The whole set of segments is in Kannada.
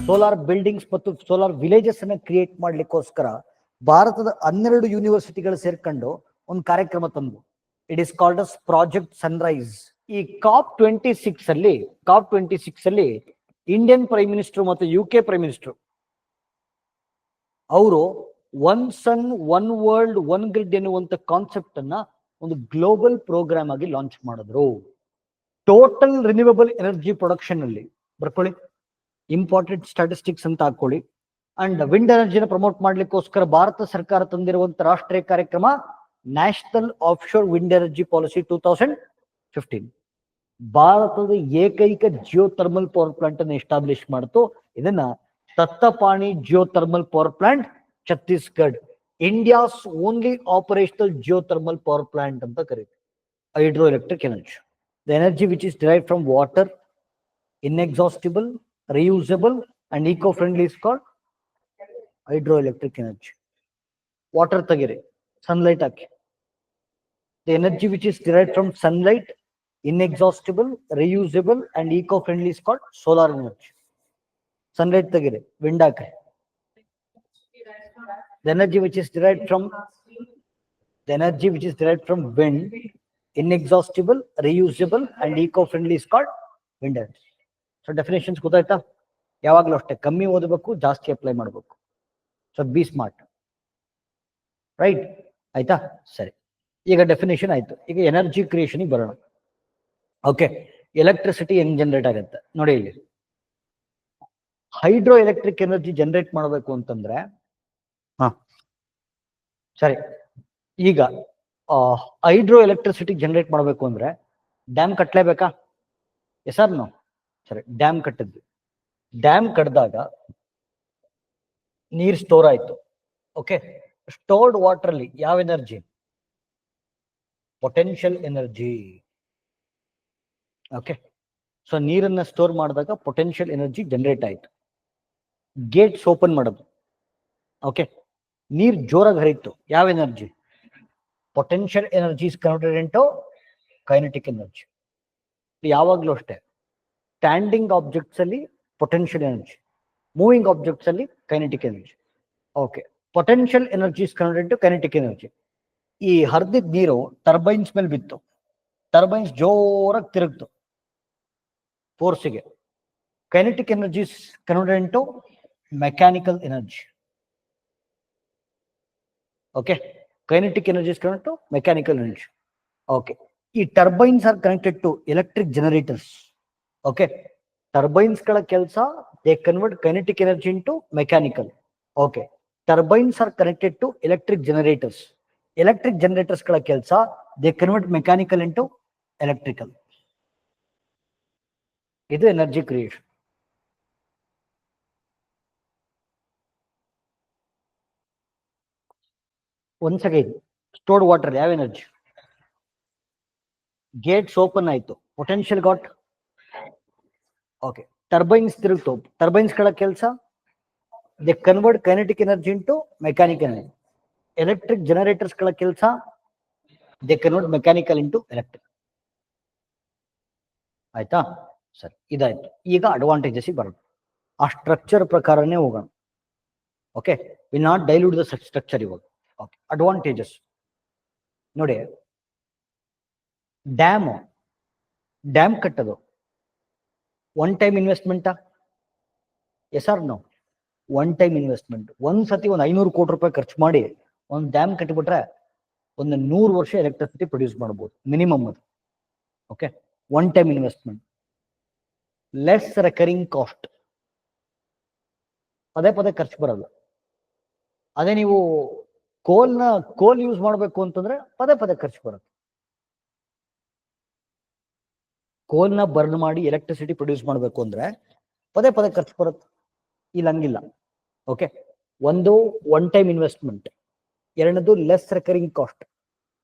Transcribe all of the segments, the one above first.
ಸೋಲಾರ್ ಬಿಲ್ಡಿಂಗ್ಸ್ ಮತ್ತು ಸೋಲಾರ್ ವಿಲೇಜಸ್ ಅನ್ನ ಕ್ರಿಯೇಟ್ ಮಾಡ್ಲಿಕ್ಕೋಸ್ಕರ ಭಾರತದ 12 ಯೂನಿವರ್ಸಿಟಿಗಳು ಸೇರ್ಕೊಂಡು ಒಂದು ಕಾರ್ಯಕ್ರಮ ತಂದು. It is called us project Sunrise. ಈ COP26 ಅಲ್ಲಿ ಇಂಡಿಯನ್ ಪ್ರೈಮ್ ಮಿನಿಸ್ಟರ್ ಮತ್ತು UK ಪ್ರೈಮ್ ಮಿನಿಸ್ಟರ್ ಅವರು one sun one world one grid ಎನ್ನುವಂತ ಕಾನ್ಸೆಪ್ಟ್ ಅನ್ನ ಒಂದು ಗ್ಲೋಬಲ್ ಪ್ರೋಗ್ರಾಮ್ ಆಗಿ ಲಾಂಚ್ ಮಾಡಿದ್ರು. ಟೋಟಲ್ ರಿನ್ಯೂವಬಲ್ ಎನರ್ಜಿ ಪ್ರೊಡಕ್ಷನ್ ಅಲ್ಲಿ ಬರ್ಕೊಳ್ಳಿ, ಇಂಪಾರ್ಟೆಂಟ್ ಸ್ಟಾಟಿಸ್ಟಿಕ್ಸ್ ಅಂತ ಹಾಕೊಳ್ಳಿ. ಅಂಡ್ ವಿಂಡ್ ಎನರ್ಜಿನ ಪ್ರಮೋಟ್ ಮಾಡ್ಲಿಕ್ಕೋಸ್ಕರ ಭಾರತ ಸರ್ಕಾರ ತಂದಿರುವಂತ ರಾಷ್ಟ್ರೀಯ ಕಾರ್ಯಕ್ರಮ national offshore wind energy policy 2015. ಭಾರತದ ಏಕೈಕ ಜಿಯೋ ಥರ್ಮಲ್ ಪವರ್ ಪ್ಲಾಂಟ್ ಅನ್ನು ಎಸ್ಟಾಬ್ಲಿಷ್ ಮಾಡ್ತು. ಇದನ್ನ Tattapani geo thermal power plant, Chhattisgarh, India's only operational geo thermal power plant ಅಂತ ಕರೀತಾರೆ. Hydro electric energy, the energy which is derived from water, inexhaustible, reusable and eco-friendly is called hydroelectric energy. Water tagire, sunlight haki. The energy which is derived from sunlight, inexhaustible, reusable and eco-friendly is called solar energy. Sunlight tagire, wind haki. The energy which is derived from wind, inexhaustible, reusable and eco-friendly is called wind energy. So definitions ಗೊತ್ತಾಯ್ತಾ? ಯಾವಾಗಲೂ ಅಷ್ಟೇ, ಕಮ್ಮಿ ಓದಬೇಕು, ಜಾಸ್ತಿ ಅಪ್ಲೈ ಮಾಡಬೇಕು. So B smart, right? ಆಯ್ತಾ? ಸರಿ, ಈಗ ಡೆಫಿನೇಷನ್ ಆಯ್ತು. ಈಗ ಎನರ್ಜಿ ಕ್ರಿಯೇಷನ್ ಬರೋಣ. ಓಕೆ, ಎಲೆಕ್ಟ್ರಿಸಿಟಿ ಹೆಂಗ್ ಜನರೇಟ್ ಆಗುತ್ತೆ ನೋಡಿ. ಇಲ್ಲಿ ಹೈಡ್ರೋ ಎಲೆಕ್ಟ್ರಿಕ್ ಎನರ್ಜಿ ಜನರೇಟ್ ಮಾಡಬೇಕು ಅಂತಂದ್ರೆ, ಸರಿ, ಈಗ ಹೈಡ್ರೋ ಎಲೆಕ್ಟ್ರಿಸಿಟಿ ಜನರೇಟ್ ಮಾಡಬೇಕು ಅಂದ್ರೆ ಡ್ಯಾಮ್ ಕಟ್ಟಲೇಬೇಕಾ? Yes or no? ಸರಿ, ಡ್ಯಾಮ್ ಕಟ್ಟಿದ್ವಿ. ಡ್ಯಾಮ್ ಕಟ್ಟಿದಾಗ ನೀರ್ ಸ್ಟೋರ್ ಆಯ್ತು. ಓಕೆ, ಸ್ಟೋರ್ಡ್ ವಾಟರ್ ಅಲ್ಲಿ ಯಾವ energy? Potential energy. Okay, so ನೀರನ್ನ ಸ್ಟೋರ್ ಮಾಡಿದಾಗ ಪೊಟೆನ್ಷಿಯಲ್ ಎನರ್ಜಿ ಜನರೇಟ್ ಆಯ್ತು. ಗೇಟ್ಸ್ ಓಪನ್ ಮಾಡೋದು. ಓಕೆ, ನೀರ್ ಜೋರಾಗಿ ಹರಿತು, ಯಾವ energy? Potential energy is converted into kinetic energy. ಯಾವಾಗ್ಲೂ ಅಷ್ಟೇ, ಸ್ಟ್ಯಾಂಡಿಂಗ್ ಆಬ್ಜೆಕ್ಟ್ಸ್ ಅಲ್ಲಿ ಪೊಟೆನ್ಷಿಯಲ್ ಎನರ್ಜಿ, ಮೂವಿಂಗ್ ಆಬ್ಜೆಕ್ಟ್ಸ್ ಅಲ್ಲಿ kinetic energy. Okay, potential energy is converted to kinetic energy. ಈ ಹರಿದಿದ್ದ ನೀರು ಟರ್ಬೈನ್ಸ್ ಮೇಲೆ ಬಿತ್ತು, ಟರ್ಬೈನ್ಸ್ ಜೋರಾಗಿ ತಿರುಗ್ತು ಫೋರ್ಸಿಗೆ. Kinetic energy is converted to mechanical energy. Okay, kinetic energy is converted to mechanical energy. Okay, ಈ turbines are connected to electric generators. Okay, turbines ಗಳ ಕೆಲಸ they convert kinetic energy into mechanical. Okay, turbines are connected to electric generators. Electric generators ಗಳ ಕೆಲಸ they convert mechanical into electrical. ಇದು ಎನರ್ಜಿ ಕ್ರಿಯೇಷನ್. ಒಂದ್ ಸೆಕೆಂಡ್, ಸ್ಟೋರ್ಡ್ ವಾಟರ್ ಯಾವ ಎನರ್ಜಿ? ಗೇಟ್ಸ್ ಓಪನ್ ಆಯ್ತು, ಪೊಟೆನ್ಷಿಯಲ್ ಗಾಟ್. ಓಕೆ, ಟರ್ಬೈನ್ಸ್ ತಿರುಗ್ತು, ಟರ್ಬೈನ್ಸ್ ಗಳ ಕೆಲಸ they convert kinetic energy into mechanical energy. Electric generators ಗಳ ಕೆಲಸ they convert mechanical into electric. ಆಯ್ತಾ? ಸರಿ, ಇದಾಯ್ತು. ಈಗ ಅಡ್ವಾಂಟೇಜಸ್ ಬರೋಣ. ಆ ಸ್ಟ್ರಕ್ಚರ್ ಪ್ರಕಾರನೇ ಹೋಗೋಣ. Okay, will not dilute the structure ಇವಾಗ. ಓಕೆ, ಅಡ್ವಾಂಟೇಜಸ್ ನೋಡಿ. ಡ್ಯಾಮ್ ಕಟ್ಟೋದು ಒನ್ ಟೈಮ್ ಇನ್ವೆಸ್ಟ್ಮೆಂಟಾ? Yes or no? One time investment. ಒಂದ್ಸತಿ ಒಂದು 500 ಕೋಟಿ ರೂಪಾಯಿ ಖರ್ಚು ಮಾಡಿ ಒಂದು ಡ್ಯಾಮ್ ಕಟ್ಟಿಬಿಟ್ರೆ ಒಂದು 100 ವರ್ಷ ಎಲೆಕ್ಟ್ರಿಸಿಟಿ ಪ್ರೊಡ್ಯೂಸ್ ಮಾಡ್ಬೋದು ಮಿನಿಮಮ್ ಅದು. Okay, one time investment. Less recurring cost, ಪದೇ ಪದೇ ಖರ್ಚು ಬರಲ್ಲ. ಅದೇ ನೀವು ಕೋಲ್ ಯೂಸ್ ಮಾಡಬೇಕು ಅಂತಂದ್ರೆ ಪದೇ ಪದೇ ಖರ್ಚು ಬರುತ್ತೆ. ಕೋಲ್ನ ಬರ್ನ್ ಮಾಡಿ ಎಲೆಕ್ಟ್ರಿಸಿಟಿ ಪ್ರೊಡ್ಯೂಸ್ ಮಾಡಬೇಕು ಅಂದ್ರೆ ಪದೇ ಪದೇ ಖರ್ಚು ಬರುತ್ತೆ. ಇಲ್ಲಿ ಹಂಗಿಲ್ಲ. ಓಕೆ, ಒಂದು ಒನ್ ಟೈಮ್ ಇನ್ವೆಸ್ಟ್ಮೆಂಟ್, ಎರಡನೇದು ಲೆಸ್ ರೆಕರಿಂಗ್ ಕಾಸ್ಟ್,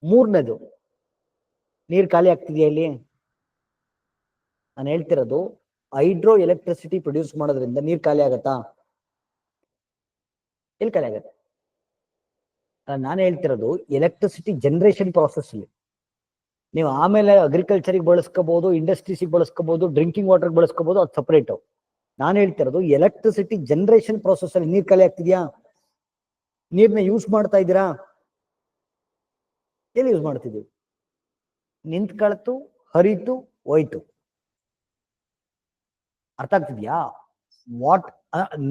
ಮೂರನೇದು ನೀರು ಖಾಲಿ ಆಗ್ತಿದೆಯಾ ಇಲ್ಲಿ? ನಾನು ಹೇಳ್ತಿರೋದು ಹೈಡ್ರೋ ಎಲೆಕ್ಟ್ರಿಸಿಟಿ ಪ್ರೊಡ್ಯೂಸ್ ಮಾಡೋದ್ರಿಂದ ನೀರು ಖಾಲಿ ಆಗತ್ತಾ? ಎಲ್ಲಿ ಖಾಲಿ ಆಗತ್ತೆ? ನಾನು ಹೇಳ್ತಿರೋದು ಎಲೆಕ್ಟ್ರಿಸಿಟಿ ಜನರೇಷನ್ ಪ್ರಾಸೆಸ್ ಅಲ್ಲಿ. ನೀವು ಆಮೇಲೆ ಅಗ್ರಿಕಲ್ಚರಿಗೆ ಬಳಸ್ಕೋಬಹುದು, ಇಂಡಸ್ಟ್ರೀಸಿಗೆ ಬಳಸ್ಕೋಬಹುದು, ಡ್ರಿಂಕಿಂಗ್ ವಾಟರ್ಗೆ ಬಳಸ್ಕೋಬಹುದು, ಅದು ಸಪರೇಟ್. ನಾನು ಹೇಳ್ತಿರೋದು ಎಲೆಕ್ಟ್ರಿಸಿಟಿ ಜನರೇಷನ್ ಪ್ರೋಸೆಸ್ ಅಲ್ಲಿ ನೀರ್ ಖಾಲಿ ಆಗ್ತಿದ್ಯಾ? ನೀರ್ನ ಯೂಸ್ ಮಾಡ್ತಾ ಇದ್ದೀರಾ? ಎಲ್ಲಿ ಯೂಸ್ ಮಾಡ್ತಿದ್ದೀವಿ? ನಿಂತ್ಕೊಳ್ತು, ಹರಿತು, ಹೋಯ್ತು. ಅರ್ಥ ಆಗ್ತಿದ್ಯಾ? ವಾಟ್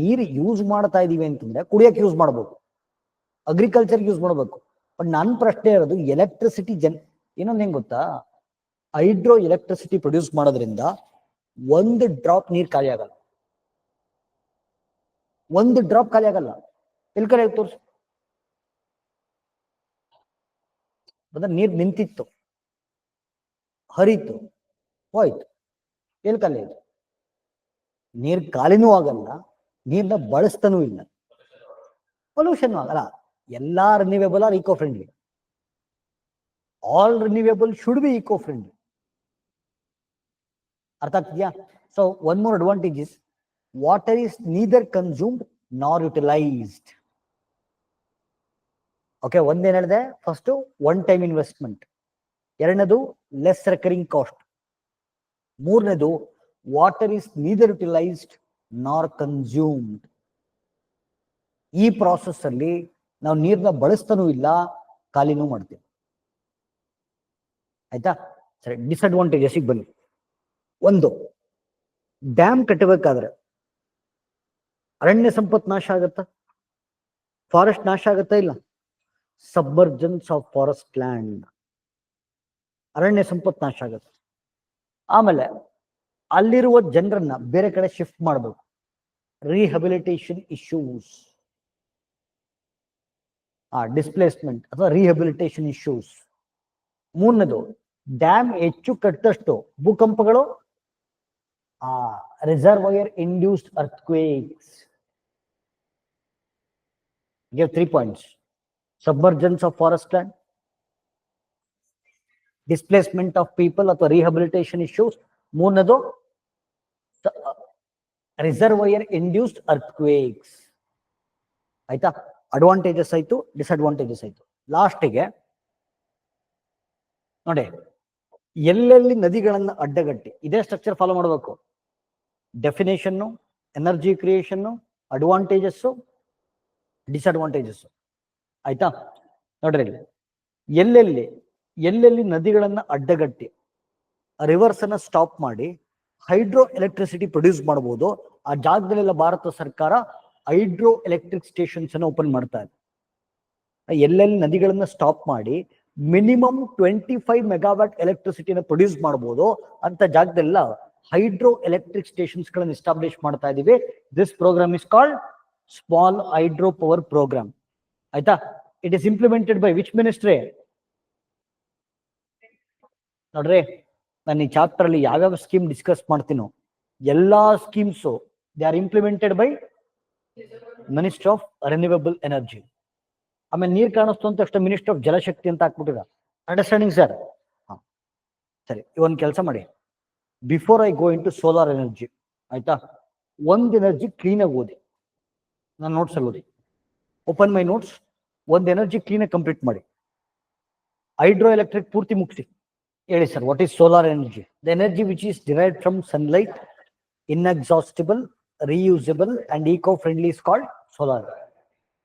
ನೀರು ಯೂಸ್ ಮಾಡ್ತಾ ಇದೀವಿ ಅಂತಂದ್ರೆ ಕುಡಿಯಕ್ಕೆ ಯೂಸ್ ಮಾಡ್ಬೇಕು, ಅಗ್ರಿಕಲ್ಚರ್ ಯೂಸ್ ಮಾಡ್ಬೇಕು. ಬಟ್ ನನ್ನ ಪ್ರಶ್ನೆ ಇರೋದು ಎಲೆಕ್ಟ್ರಿಸಿಟಿ ಇನ್ನೊಂದು ಹೆಂಗ್ ಗೊತ್ತಾ, ಹೈಡ್ರೋ ಎಲೆಕ್ಟ್ರಿಸಿಟಿ ಪ್ರೊಡ್ಯೂಸ್ ಮಾಡೋದ್ರಿಂದ ಒಂದು ಡ್ರಾಪ್ ನೀರ್ ಖಾಲಿ ಆಗಲ್ಲ. ಒಂದು ಡ್ರಾಪ್ ಖಾಲಿ ಆಗಲ್ಲ. ಎಲ್ಲಿ ಖಾಲಿ ಆಗಿ ತೋರಿಸು. ನೀರ್ ನಿಂತಿತ್ತು, ಹರಿತು, ಹೋಯ್ತು. ಎಲ್ಲಿ ಖಾಲಿ ಆಯ್ತು? ನೀರ್ ಖಾಲಿನೂ ಆಗಲ್ಲ, ನೀರ್ನ ಬಳಸ್ತಾನೂ ಇಲ್ಲ, ಪೊಲ್ಯೂಷನ್ ಆಗಲ್ಲ. ಎಲ್ಲಾ renewable are eco friendly. All renewable should be eco friendly. ಅರ್ಥ ಆಗ್ತಿದ್ಯಾ? So one more advantage is water is neither consumed nor utilised. Okay, ಒಂದೇನ್ ಹೇಳಿದೆ? ಫಸ್ಟ್ ಒನ್ ಟೈಮ್ ಇನ್ವೆಸ್ಟ್ಮೆಂಟ್, ಎರಡನೇದು ಲೆಸ್ ರೆಕರಿಂಗ್ ಕಾಸ್ಟ್, ಮೂರನೇದು water is neither utilised nor consumed. ಈ ಪ್ರಾಸೆಸ್ ಅಲ್ಲಿ ನಾವು ನೀರ್ನ ಬಳಸ್ತಾನೂ ಇಲ್ಲ, ಖಾಲಿನೂ ಮಾಡ್ತೀವಿ. ಆಯ್ತಾ? ಸರಿ, ಡಿಸ್ಅಡ್ವಾಂಟೇಜಸ್ ಬನ್ನಿ. ಒಂದು, ಡ್ಯಾಮ್ ಕಟ್ಟಬೇಕಾದ್ರೆ ಅರಣ್ಯ ಸಂಪತ್ತು ನಾಶ ಆಗತ್ತಾ? ಫಾರೆಸ್ಟ್ ನಾಶ ಆಗತ್ತಾ? ಇಲ್ಲ. ಸಬ್ಮರ್ಜೆನ್ಸ್ ಆಫ್ ಫಾರೆಸ್ಟ್ ಲ್ಯಾಂಡ್, ಅರಣ್ಯ ಸಂಪತ್ತು ನಾಶ ಆಗುತ್ತೆ. ಆಮೇಲೆ ಅಲ್ಲಿರುವ ಜನರನ್ನ ಬೇರೆ ಕಡೆ ಶಿಫ್ಟ್ ಮಾಡಬೇಕು, ರಿಹಬಿಲಿಟೇಷನ್ ಇಶ್ಯೂಸ್, ಡಿಸ್ಪ್ಲೇಸ್ಮೆಂಟ್ ಅಥವಾ ರಿಹಬಿಲಿಟೇಷನ್ ಇಶ್ಯೂಸ್. ಮೂರನೇದು, ಡ್ಯಾಮ್ ಹೆಚ್ಚು ಕಟ್ಟಿದಷ್ಟು ಭೂಕಂಪಗಳು, reservoir induced earthquakes. give 3 points: submergence of forest land, displacement of people ಅಥವಾ rehabilitation issues, ಮೂರನೇದು ರಿಸರ್ವಾಯರ್ ಇಂಡ್ಯೂಸ್ಡ್ ಅರ್ಥ್ಕ್ವೇಕ್ಸ್. ಆಯ್ತಾ? ಅಡ್ವಾಂಟೇಜಸ್ ಆಯ್ತು, ಡಿಸ್ಅಡ್ವಾಂಟೇಜಸ್ ಆಯ್ತು. ಲಾಸ್ಟಿಗೆ ನೋಡಿ, ಎಲ್ಲೆಲ್ಲಿ ನದಿಗಳನ್ನ ಅಡ್ಡಗಟ್ಟಿ, ಇದೇ ಸ್ಟ್ರಕ್ಚರ್ ಫಾಲೋ ಮಾಡಬೇಕು. Definition, energy creation, advantages, disadvantages. ಆಯ್ತಾ? ನೋಡ್ರಿ, ಎಲ್ಲೆಲ್ಲಿ ಎಲ್ಲೆಲ್ಲಿ ನದಿಗಳನ್ನ ಅಡ್ಡಗಟ್ಟಿ ರಿವರ್ಸ್ ಅನ್ನ ಸ್ಟಾಪ್ ಮಾಡಿ ಹೈಡ್ರೋ ಎಲೆಕ್ಟ್ರಿಸಿಟಿ ಪ್ರೊಡ್ಯೂಸ್ ಮಾಡಬಹುದು, ಆ ಜಾಗದಲ್ಲೆಲ್ಲ ಭಾರತ ಸರ್ಕಾರ ಹೈಡ್ರೋ ಎಲೆಕ್ಟ್ರಿಕ್ ಸ್ಟೇಷನ್ಸ್ ಅನ್ನು ಓಪನ್ ಮಾಡ್ತಾ ಇದೆ. ಎಲ್ಲೆಲ್ಲಿ ನದಿಗಳನ್ನ ಸ್ಟಾಪ್ ಮಾಡಿ ಮಿನಿಮಮ್ 25 ಮೆಗಾವ್ಯಾಟ್ ಎಲೆಕ್ಟ್ರಿಸಿಟಿನ ಪ್ರೊಡ್ಯೂಸ್ ಮಾಡಬಹುದು ಅಂತ ಜಾಗದೆಲ್ಲ ಹೈಡ್ರೋ ಎಲೆಕ್ಟ್ರಿಕ್ ಸ್ಟೇಷನ್ಸ್ ಗಳನ್ನು ಎಸ್ಟಾಬ್ಲಿಷ್ ಮಾಡ್ತಾ ಇದೀವಿ. This programme is called small hydro power programme. ಆಯ್ತಾ? It is implemented by which ministry? ನೋಡ್ರಿ, ನಾನು ಈ ಚಾಪ್ಟರ್ ಅಲ್ಲಿ ಯಾವ್ಯಾವ ಸ್ಕೀಮ್ ಡಿಸ್ಕಸ್ ಮಾಡ್ತೀನೋ ಎಲ್ಲಾ schemes they are implemented by ministry of renewable energy. ಆಮೇಲೆ ನೀರ್ ಕಾಣಿಸ್ತು ಅಂತ ತಕ್ಷಣ ಮಿನಿಸ್ಟ್ರಿ ಆಫ್ ಜಲಶಕ್ತಿ ಅಂತ ಹಾಕ್ಬಿಟ್ಟಿದ. Understanding sir? ಸರಿ, ಒಂದು ಕೆಲಸ ಮಾಡಿ, before I go into solar energy, ಆಯ್ತಾ, ಒಂದ್ ಎನರ್ಜಿ ಕ್ಲೀನ್ ಆಗಿ ಓದಿ. ನಾನು ನೋಟ್ಸ್ ಅಲ್ಲಿ ಓದಿ, ಓಪನ್ ಮೈ ನೋಟ್ಸ್. ಒಂದ್ ಎನರ್ಜಿ ಕ್ಲೀನ್ ಆಗಿ ಕಂಪ್ಲೀಟ್ ಮಾಡಿ. ಹೈಡ್ರೋ ಎಲೆಕ್ಟ್ರಿಕ್ ಪೂರ್ತಿ ಮುಗಿಸಿ. ಹೇಳಿ sir, what is solar energy? The energy which is derived from sunlight, inexhaustible, reusable and eco friendly is called solar.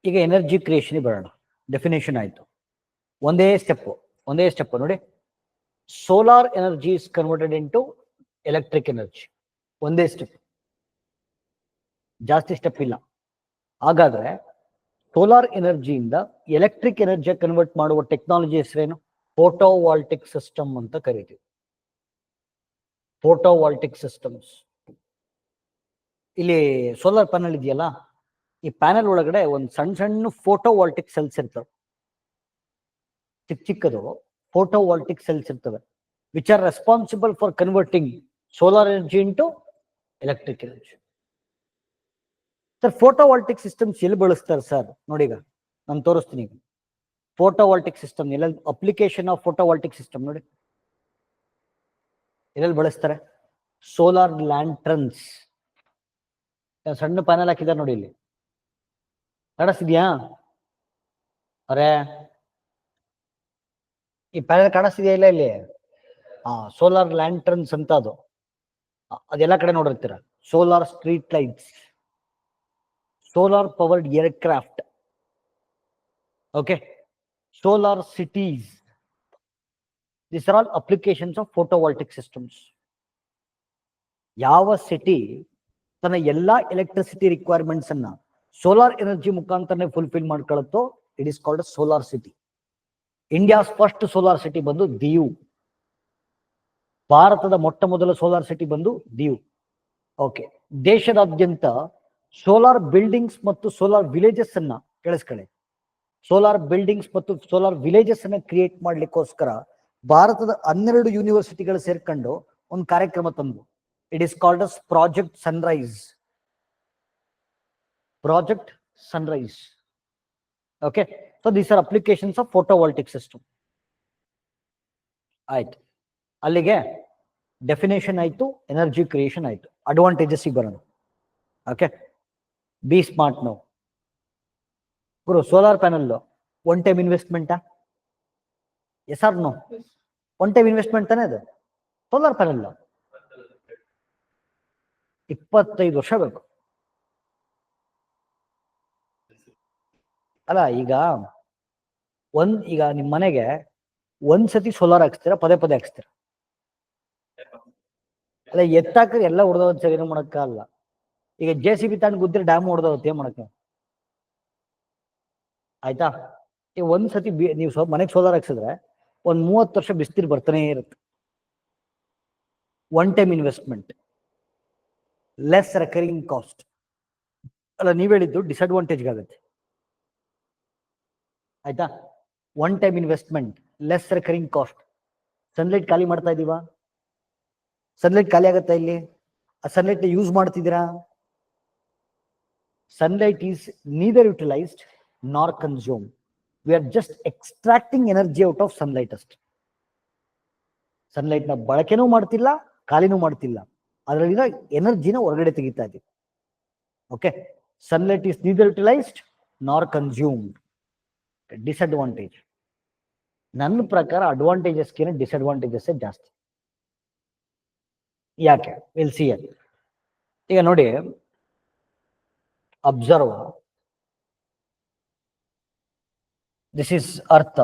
ಈಗ ಎನರ್ಜಿ ಕ್ರಿಯೇಷನ್ ಬರೋಣ. ಡೆಫಿನೇಷನ್ ಆಯ್ತು, ಒಂದೇ ಸ್ಟೆಪ್ ನೋಡಿ. Solar energy is converted into electric energy. ಒಂದೇ ಸ್ಟೆಪ್, ಜಾಸ್ತಿ ಸ್ಟೆಪ್ ಇಲ್ಲ. ಹಾಗಾದ್ರೆ ಸೋಲಾರ್ ಎನರ್ಜಿಯಿಂದ ಎಲೆಕ್ಟ್ರಿಕ್ ಎನರ್ಜಿ ಕನ್ವರ್ಟ್ ಮಾಡುವ ಟೆಕ್ನಾಲಜಿ ಹೆಸರೇನು? ಫೋಟೋವಾಲ್ಟಿಕ್ ಸಿಸ್ಟಮ್ ಅಂತ ಕರಿತೀವಿ. ಫೋಟೋವಾಲ್ಟಿಕ್ ಸಿಸ್ಟಮ್ಸ್. ಇಲ್ಲಿ ಸೋಲಾರ್ ಪ್ಯಾನಲ್ ಇದೆಯಲ್ಲ, ಈ ಪ್ಯಾನಲ್ ಒಳಗಡೆ ಒಂದು ಸಣ್ಣ ಸಣ್ಣ ಫೋಟೋವಾಲ್ಟಿಕ್ ಸೆಲ್ಸ್ ಇರ್ತವೆ. ಚಿಕ್ಕದು ಫೋಟೋವಾಲ್ಟಿಕ್ ಸೆಲ್ಸ್ ಇರ್ತವೆ, which are responsible for converting solar energy into electric energy. Sir, photovoltaic systems ಎಲ್ಲಿ ಬಳಸ್ತಾರೆ ಸರ್? ನೋಡಿ, ಈಗ ನಾನು ತೋರಿಸ್ತೀನಿ. ಈಗ ಫೋಟೋವಾಲ್ಟಿಕ್ ಸಿಸ್ಟಮ್ ಎಲ್ಲ ಅಪ್ಲಿಕೇಶನ್ ಆಫ್ ಫೋಟೋವಾಲ್ಟಿಕ್ ಸಿಸ್ಟಮ್ ನೋಡಿ, ಎಲ್ಲೆಲ್ಲಿ ಬಳಸ್ತಾರೆ? Solar lanterns. ಸಣ್ಣ ಪ್ಯಾನಲ್ ಹಾಕಿದ್ದಾರೆ ನೋಡಿ, ಇಲ್ಲಿ ಕಾಣಿಸ್ತಿದ್ಯಾ? ಅರೆ, ಈ ಪ್ಯಾನಲ್ ಕಾಣಿಸ್ತಿದ್ಯಾ? ಇಲ್ಲಿ ಸೋಲಾರ್ ಲ್ಯಾಂಟ್ರನ್ಸ್ ಅಂತ, ಅದೆಲ್ಲ ಕಡೆ ನೋಡಿರ್ತೀರ. solar street lights, solar powered aircraft, okay, solar cities. These are all applications of photovoltaic systems. ಯಾವ ಸಿಟಿ ತನ್ನ ಎಲ್ಲಾ ಎಲೆಕ್ಟ್ರಿಸಿಟಿ ರಿಕ್ವೈರ್ಮೆಂಟ್ಸ್ ಅನ್ನ ಸೋಲಾರ್ ಎನರ್ಜಿ ಮುಖಾಂತರನೇ ಫುಲ್ಫಿಲ್ ಮಾಡ್ಕೊಳ್ಳುತ್ತೋ it is called solar city. India's first solar city ಬಂದು ದಿಯು. ಭಾರತದ ಮೊಟ್ಟ ಮೊದಲ ಸೋಲಾರ್ ಸಿಟಿ ಬಂದು ದಿಯು. ಓಕೆ, ದೇಶದಾದ್ಯಂತ ಸೋಲಾರ್ ಬಿಲ್ಡಿಂಗ್ಸ್ ಮತ್ತು ಸೋಲಾರ್ ವಿಲೇಜಸ್ ಅನ್ನ ಕೇಳಿಸ್ಕೊಳ್ಳಿ, ಸೋಲಾರ್ ಬಿಲ್ಡಿಂಗ್ಸ್ ಮತ್ತು ಸೋಲಾರ್ ವಿಲೇಜಸ್ ಅನ್ನ ಕ್ರಿಯೇಟ್ ಮಾಡ್ಲಿಕ್ಕೋಸ್ಕರ ಭಾರತದ 12 ಯೂನಿವರ್ಸಿಟಿಗಳು ಸೇರ್ಕೊಂಡು ಒಂದು ಕಾರ್ಯಕ್ರಮ ತಂದು. It is called as Project Sunrise. Project Sunrise. Okay, so these are applications of photovoltaic system. ಆಯ್ತು, ಅಲ್ಲಿಗೆ ಡೆಫಿನೇಷನ್ ಆಯ್ತು, ಎನರ್ಜಿ ಕ್ರಿಯೇಷನ್ ಆಯ್ತು. ಅಡ್ವಾಂಟೇಜಸ್ ಬರೋಣ. ಓಕೆ, ಬಿ ಸ್ಮಾರ್ಟ್ ನಾವು. ಗುರು, ಸೋಲಾರ್ ಪ್ಯಾನಲ್ ಒನ್ ಟೈಮ್ ಇನ್ವೆಸ್ಟ್ಮೆಂಟಾ? Yes or no? One time investment ತಾನೇ ಅದು ಸೋಲಾರ್ ಪ್ಯಾನಲ್. 25 ವರ್ಷ ಬೇಕು ಅಲ್ಲ. ಈಗ ನಿಮ್ ಮನೆಗೆ ಒಂದ್ಸತಿ ಸೋಲಾರ್ ಹಾಕ್ಸ್ತೀರಾ, ಪದೇ ಪದೇ ಹಾಕ್ಸ್ತೀರಾ? ಅಲ್ಲ, ಎತ್ತಾಕ್ರೆ ಎಲ್ಲ ಹೊಡೆದೋದ್ ಸರಿ, ಏನು ಮಾಡಕ್ಕಾಗಲ್ಲ. ಈಗ JCB ತಗೊಂಡು ಗುದ್ದಿರ ಡ್ಯಾಮ್ ಹೊಡೆದೋಗುತ್ತೆ, ಏನ್ ಮಾಡಕ್ಕೆ? ಆಯ್ತಾ? ಈಗ ಒಂದ್ಸತಿ ನೀವು ಮನೆಗೆ ಸೋಲಾರ್ ಹಾಕ್ಸಿದ್ರೆ ಒಂದ್ 30 ವರ್ಷ ಬಿಸ್ತೀರ್ ಬರ್ತಾನೆ ಇರುತ್ತೆ. One time investment, less recurring cost. ಅಲ್ಲ, ನೀವ್ ಹೇಳಿದ್ದು ಡಿಸ್ಅಡ್ವಾಂಟೇಜ್ ಆಗುತ್ತೆ. ಆಯ್ತಾ? One time investment, less recurring cost. Sunlight ಖಾಲಿ ಮಾಡ್ತಾ ಇದೀವಾ? ಸನ್ಲೈಟ್ ಖಾಲಿ ಆಗುತ್ತಾ ಇಲ್ಲಿ? ಆ ಸನ್ಲೈಟ್ ಯೂಸ್ ಮಾಡ್ತಿದ್ದೀರಾ? ಸನ್ಲೈಟ್ ಈಸ್ ನೀದರ್ ಯುಟಿಲೈಸ್ಡ್ ನಾರ್ consume. We are just extracting energy out of sunlight ಅಷ್ಟೇ. ಸನ್ಲೈಟ್ ನ ಬಳಕೆನೂ ಮಾಡ್ತಿಲ್ಲ, ಖಾಲಿನೂ ಮಾಡ್ತಿಲ್ಲ, ಅದರಲ್ಲಿನ ಎನರ್ಜಿನ ಹೊರಗಡೆ ತೆಗಿತಾ ಇದೀವಿ. Okay, sunlight is neither utilised nor consumed. Disadvantage ನನ್ನ ಪ್ರಕಾರ ಅಡ್ವಾಂಟೇಜಸ್ಗಿಂತ ಡಿಸ್ಅಡ್ವಾಂಟೇಜಸ್ ಜಾಸ್ತಿ. ಯಾಕೆ? Will see it. ಈಗ ನೋಡಿ, observe, this is earth.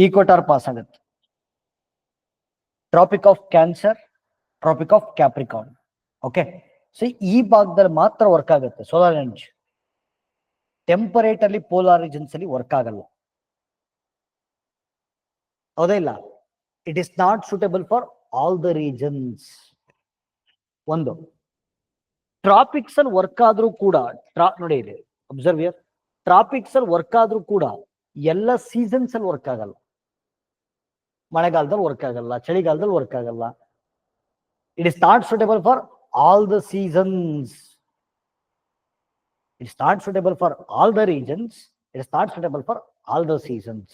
Equator pass ಆಗುತ್ತೆ. Tropic of cancer, tropic of capricorn. Okay, so ಈ ಭಾಗದಲ್ಲಿ ಮಾತ್ರ ವರ್ಕ್ ಆಗುತ್ತೆ ಸೋಲಾರ್ ಎನರ್ಜಿ. ಟೆಂಪರೇಟ್ ಅಲ್ಲಿ ಪೋಲಾರ್ ರೀಜನ್ಸ್ ಅಲ್ಲಿ ವರ್ಕ್ ಆಗಲ್ಲ. ಹೌದಾ ಇಲ್ಲ? It is not suitable for all the regions. ಒಂದು, ಟ್ರಾಪಿಕ್ಸ್ ಅಲ್ಲಿ ವರ್ಕ್ ಆದ್ರೂ ಕೂಡ, ನೋಡಿ ಇಲ್ಲಿ ಅಬ್ಸರ್ವ್ ಹಿಯರ್, ಟ್ರಾಪಿಕ್ಸ್ ಅಲ್ಲಿ ವರ್ಕ್ ಆದ್ರೂ ಕೂಡ ಎಲ್ಲ ಸೀಸನ್ಸ್ ಅಲ್ಲಿ ವರ್ಕ್ ಆಗಲ್ಲ. ಮಳೆಗಾಲದಲ್ಲಿ ವರ್ಕ್ ಆಗಲ್ಲ, ಚಳಿಗಾಲದಲ್ಲಿ ವರ್ಕ್ ಆಗಲ್ಲ. It is not suitable for all the seasons. It is not suitable for all the regions. It is not suitable for all the seasons.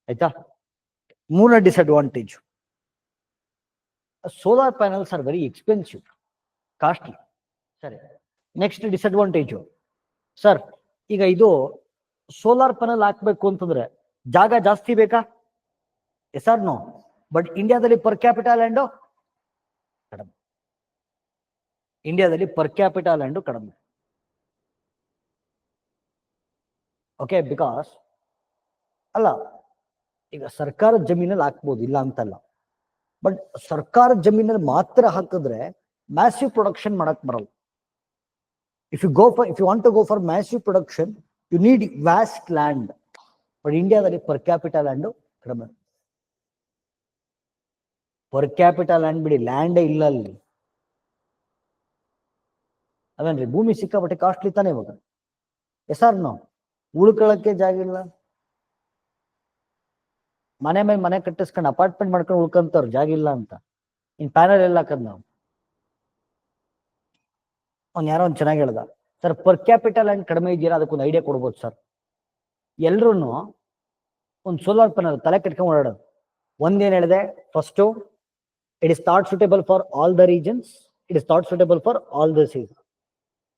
ಆಯ್ತಾ? ಮೂರನೇ disadvantage, solar panels are very expensive, costly. ಸರಿ, ನೆಕ್ಸ್ಟ್ ಡಿಸ್ಅಡ್ವಾಂಟೇಜು, ಸರ್ ಈಗ ಇದು ಸೋಲಾರ್ ಪ್ಯಾನಲ್ ಹಾಕ್ಬೇಕು ಅಂತಂದ್ರೆ ಜಾಗ ಜಾಸ್ತಿ ಬೇಕಾ? Yes or no? ಬಟ್ ಇಂಡಿಯಾದಲ್ಲಿ ಪರ್ ಕ್ಯಾಪಿಟಲ್ ಲ್ಯಾಂಡು ಕಡಿಮೆ. ಇಂಡಿಯಾದಲ್ಲಿ ಪರ್ ಕ್ಯಾಪಿಟಲ್ ಲ್ಯಾಂಡು ಕಡಿಮೆ. ಓಕೆ, ಬಿಕಾಸ್ ಅಲ್ಲ, ಈಗ ಸರ್ಕಾರದ ಜಮೀನಲ್ಲಿ ಹಾಕ್ಬೋದು, ಇಲ್ಲ ಅಂತಲ್ಲ. ಬಟ್ ಸರ್ಕಾರದ ಜಮೀನಲ್ಲಿ ಮಾತ್ರ ಹಾಕಿದ್ರೆ ಮ್ಯಾಸಿವ್ ಪ್ರೊಡಕ್ಷನ್ ಮಾಡಕ್ ಬರಲ್ಲ. If you want to go for massive production, you need vast land. But ಇಂಡಿಯಾದಲ್ಲಿ ಪರ್ ಕ್ಯಾಪಿಟಲ್ ಲ್ಯಾಂಡು ಕಡಿಮೆ. ಪರ್ ಕ್ಯಾಪಿಟಲ್ ಲ್ಯಾಂಡ್ ಬಿಡಿ, ಲ್ಯಾಂಡೇ ಇಲ್ಲ ಅಲ್ಲಿ. ಅದೇನ್ರಿ, ಭೂಮಿ ಸಿಕ್ಕಾಪಟ್ಟೆ ಕಾಸ್ಟ್ಲಿ ತಾನೇ ಇವಾಗ. S or no? ಉಳ್ಕೊಳ್ಳಕ್ಕೆ ಜಾಗ ಇಲ್ಲ. ಮನೆ ಮೇಲೆ ಮನೆ ಕಟ್ಟಿಸ್ಕೊಂಡು ಅಪಾರ್ಟ್ಮೆಂಟ್ ಮಾಡ್ಕೊಂಡು ಉಳ್ಕೊಂತವ್ರು ಜಾಗ ಇಲ್ಲ ಅಂತ. ಇನ್ ಪ್ಯಾನಲ್ ಎಲ್ಲ ಹಾಕದ್ ನಾವು. ಯಾರೋ ಒಂದ್ ಚೆನ್ನಾಗಿ ಹೇಳ್ದ, ಸರ್ ಪರ್ ಕ್ಯಾಪಿಟಲ್ ಲ್ಯಾಂಡ್ ಕಡಿಮೆ ಇದೆಯಾ, ಅದಕ್ಕೊಂದು ಐಡಿಯಾ ಕೊಡ್ಬೋದು ಸರ್. ಎಲ್ರು ಒಂದು ಸೋಲಾರ್ ಪ್ಯಾನಲ್ ತಲೆ ಕಟ್ಕೊಂಡು ಓಡಾಡೋದು. ಒಂದೇನ್ ಹೇಳಿದೆ? First, it is not suitable for all the regions, it is not suitable for all the season.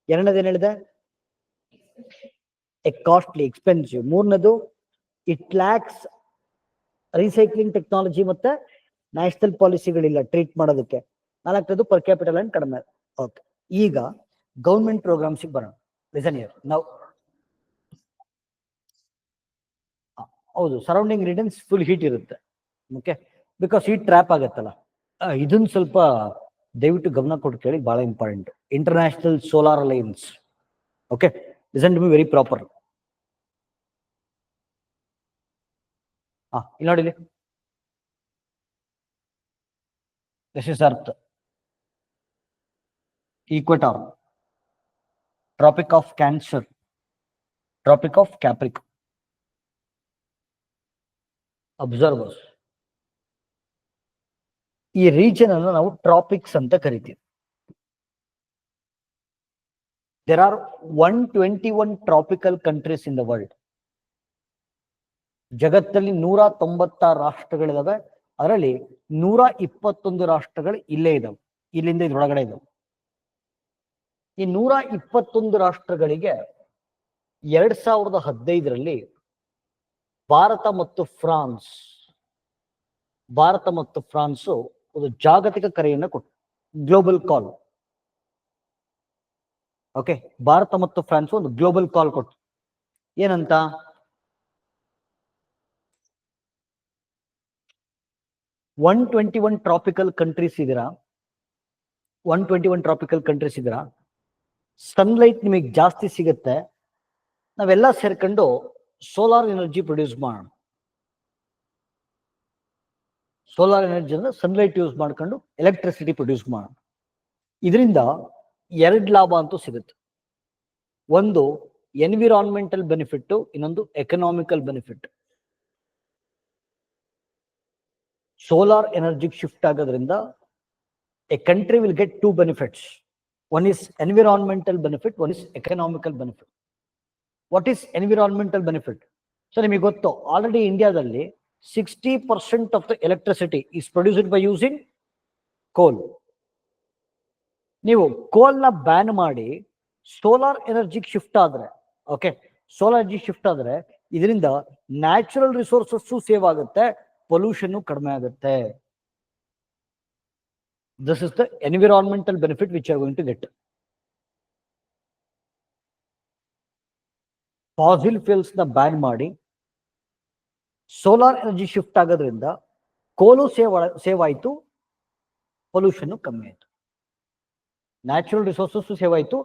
ಎರಡನೇದೇನ್ ಹೇಳಿದೆ? Costly, expensive. ಮೂರನೇದು, ಇಟ್ ಲ್ಯಾಕ್ಸ್ ರೀಸೈಕ್ಲಿಂಗ್ ಟೆಕ್ನಾಲಜಿ ಮತ್ತೆ ನ್ಯಾಷನಲ್ ಪಾಲಿಸಿಗಳಿಲ್ಲ ಟ್ರೀಟ್ ಮಾಡೋದಕ್ಕೆ. 4ನೇದು ಪರ್ ಕ್ಯಾಪಿಟಲ್ ಅಂಡ್ ಕಡಿಮೆ. ಓಕೆ, ಈಗ ಗೌರ್ಮೆಂಟ್ ಪ್ರೋಗ್ರಾಮ್ಸ್ ಬರೋಣ. ಲಿಸನ್ ಹಿಯರ್ ನಾವು. ಹೌದು, ಸರೌಂಡಿಂಗ್ ರೀಜನ್ಸ್ ಫುಲ್ ಹೀಟ್ ಇರುತ್ತೆ. ಓಕೆ, ಬಿಕಾಸ್ ಹೀಟ್ ಟ್ರ್ಯಾಪ್ ಆಗತ್ತಲ್ಲ. ಇದನ್ನ ಸ್ವಲ್ಪ ದಯವಿಟ್ಟು ಗಮನ ಕೊಟ್ಟು ಕೇಳಿ, ಬಹಳ important. International solar Allianz. Okay, listen to me very proper. ಇಲ್ಲಿ ನೋಡಿ, this is earth, equator, tropic of cancer, tropic of capricorn, observers. ಈ ರೀಜನ್ ಅನ್ನು ನಾವು ಟ್ರಾಪಿಕ್ಸ್ ಅಂತ ಕರಿತೀವಿ. There are 121 tropical countries in the world. ಜಗತ್ತಲ್ಲಿ 196 ರಾಷ್ಟ್ರಗಳಿದಾವೆ. ಅದರಲ್ಲಿ 121 ರಾಷ್ಟ್ರಗಳು ಇಲ್ಲೇ ಇದಾವೆ, ಇಲ್ಲಿಂದ ಇದ್ರೊಳಗಡೆ ಇದಾವೆ. ಈ 121 ರಾಷ್ಟ್ರಗಳಿಗೆ 2015ರಲ್ಲಿ ಭಾರತ ಮತ್ತು ಫ್ರಾನ್ಸ್ ಒಂದು ಜಾಗತಿಕ ಕರೆಯನ್ನು ಕೊಟ್ಟು, ಗ್ಲೋಬಲ್ ಕಾಲ್. ಓಕೆ, ಭಾರತ ಮತ್ತು ಫ್ರಾನ್ಸ್ ಒಂದು ಗ್ಲೋಬಲ್ ಕಾಲ್ ಕೊಟ್ಟು ಏನಂತ, 121 ಟ್ರಾಪಿಕಲ್ ಕಂಟ್ರೀಸ್ ಇದೀರಾ, 121 ಟ್ರಾಪಿಕಲ್ ಕಂಟ್ರೀಸ್ ಇದೀರಾ, ಸನ್ಲೈಟ್ ನಿಮಗೆ ಜಾಸ್ತಿ ಸಿಗುತ್ತೆ, ನಾವೆಲ್ಲ ಸೇರ್ಕೊಂಡು ಸೋಲಾರ್ ಎನರ್ಜಿ ಪ್ರೊಡ್ಯೂಸ್ ಮಾಡೋಣ. ಸೋಲಾರ್ ಎನರ್ಜಿ ಅಂದ್ರೆ ಸನ್ಲೈಟ್ ಯೂಸ್ ಮಾಡ್ಕೊಂಡು ಎಲೆಕ್ಟ್ರಿಸಿಟಿ ಪ್ರೊಡ್ಯೂಸ್ ಮಾಡೋಣ. ಇದರಿಂದ 2 ಲಾಭ ಅಂತೂ ಸಿಗುತ್ತೆ. ಒಂದು ಎನ್ವಿರಾನ್ಮೆಂಟಲ್ ಬೆನಿಫಿಟ್, ಇನ್ನೊಂದು economical benefit. Solar energy shift ಆಗೋದ್ರಿಂದ a country will get 2 benefits. One is environmental benefit, one is economical benefit. What is environmental benefit? So ನಿಮಗೆ ಗೊತ್ತು, ಆಲ್ರೆಡಿ ಇಂಡಿಯಾದಲ್ಲಿ 60% of the electricity is produced by using coal. ನೀವು ಕೋಲ್ನ ಬ್ಯಾನ್ ಮಾಡಿ ಸೋಲಾರ್ ಎನರ್ಜಿಗೆ ಶಿಫ್ಟ್ ಆದ್ರೆ, ಓಕೆ, ಸೋಲಾರ್ ಎನರ್ಜಿ ಶಿಫ್ಟ್ ಆದ್ರೆ ಇದರಿಂದ ನ್ಯಾಚುರಲ್ ರಿಸೋರ್ಸಸ್ ಸೇವ್ ಆಗುತ್ತೆ, ಪೊಲ್ಯೂಷನ್ ಕಡಿಮೆ ಆಗುತ್ತೆ. This is the environmental benefit which are going to get. Fossil fuels ನ ಬ್ಯಾನ್ ಮಾಡಿ ಸೋಲಾರ್ ಎನರ್ಜಿ ಶಿಫ್ಟ್ ಆಗೋದ್ರಿಂದ ಕೋಲು ಸೇವ್ ಆಯ್ತು, ಪೊಲ್ಯೂಷನ್ ಕಮ್ಮಿ ಆಯ್ತು. ನ್ಯಾಚುರಲ್ ರಿಸೋರ್ಸಸ್ ಸೇವ್ ಆಯ್ತು,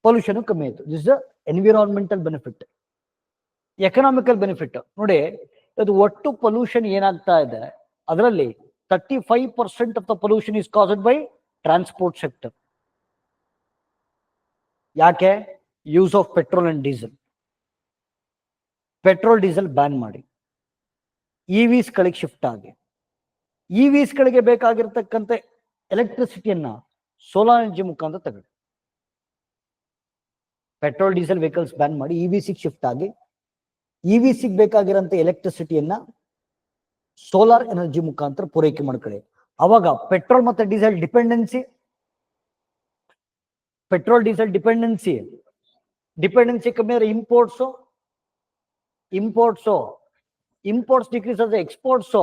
ಪೊಲ್ಯೂಷನ್ ಕಮ್ಮಿ ಆಯ್ತು. This the environmental benefit. Economical benefit ನೋಡಿ, ಇದು ಒಟ್ಟು ಪೊಲ್ಯೂಷನ್ ಏನಾಗ್ತಾ ಇದೆ, ಅದರಲ್ಲಿ 35% of the pollution is caused by transport sector. ಯಾಕೆ? Use of petrol and diesel. Petrol diesel ban ಮಾಡಿ ಇವಿಸ್ ಗಳಿಗೆ ಶಿಫ್ಟ್ ಆಗಿ, ಇವಿಸ್ ಗಳಿಗೆ ಬೇಕಾಗಿರ್ತಕ್ಕಂಥ ಎಲೆಕ್ಟ್ರಿಸಿಟಿಯನ್ನ ಸೋಲಾರ್ ಎನರ್ಜಿ ಮುಖಾಂತರ ತಗೊಳ್ಳಿ. ಪೆಟ್ರೋಲ್ ಡೀಸೆಲ್ ವೆಹಿಕಲ್ಸ್ ಬ್ಯಾನ್ ಮಾಡಿ ಇವಿಸಿಗೆ ಶಿಫ್ಟ್ ಆಗಿ, ಇವಿಸಿಗೆ ಬೇಕಾಗಿರೋಂಥ ಎಲೆಕ್ಟ್ರಿಸಿಟಿಯನ್ನ ಸೋಲಾರ್ ಎನರ್ಜಿ ಮುಖಾಂತರ ಪೂರೈಕೆ ಮಾಡ್ಕೊಳ್ಳಿ. ಅವಾಗ ಪೆಟ್ರೋಲ್ ಮತ್ತೆ ಡೀಸೆಲ್ ಡಿಪೆಂಡೆನ್ಸಿ ಕಮ್ಮಿ ಆದ್ರೆ ಇಂಪೋರ್ಟ್ಸ್ ಡಿಕ್ರೀಸ್ ಆದ್ರೆ ಎಕ್ಸ್ಪೋರ್ಟ್ಸ್,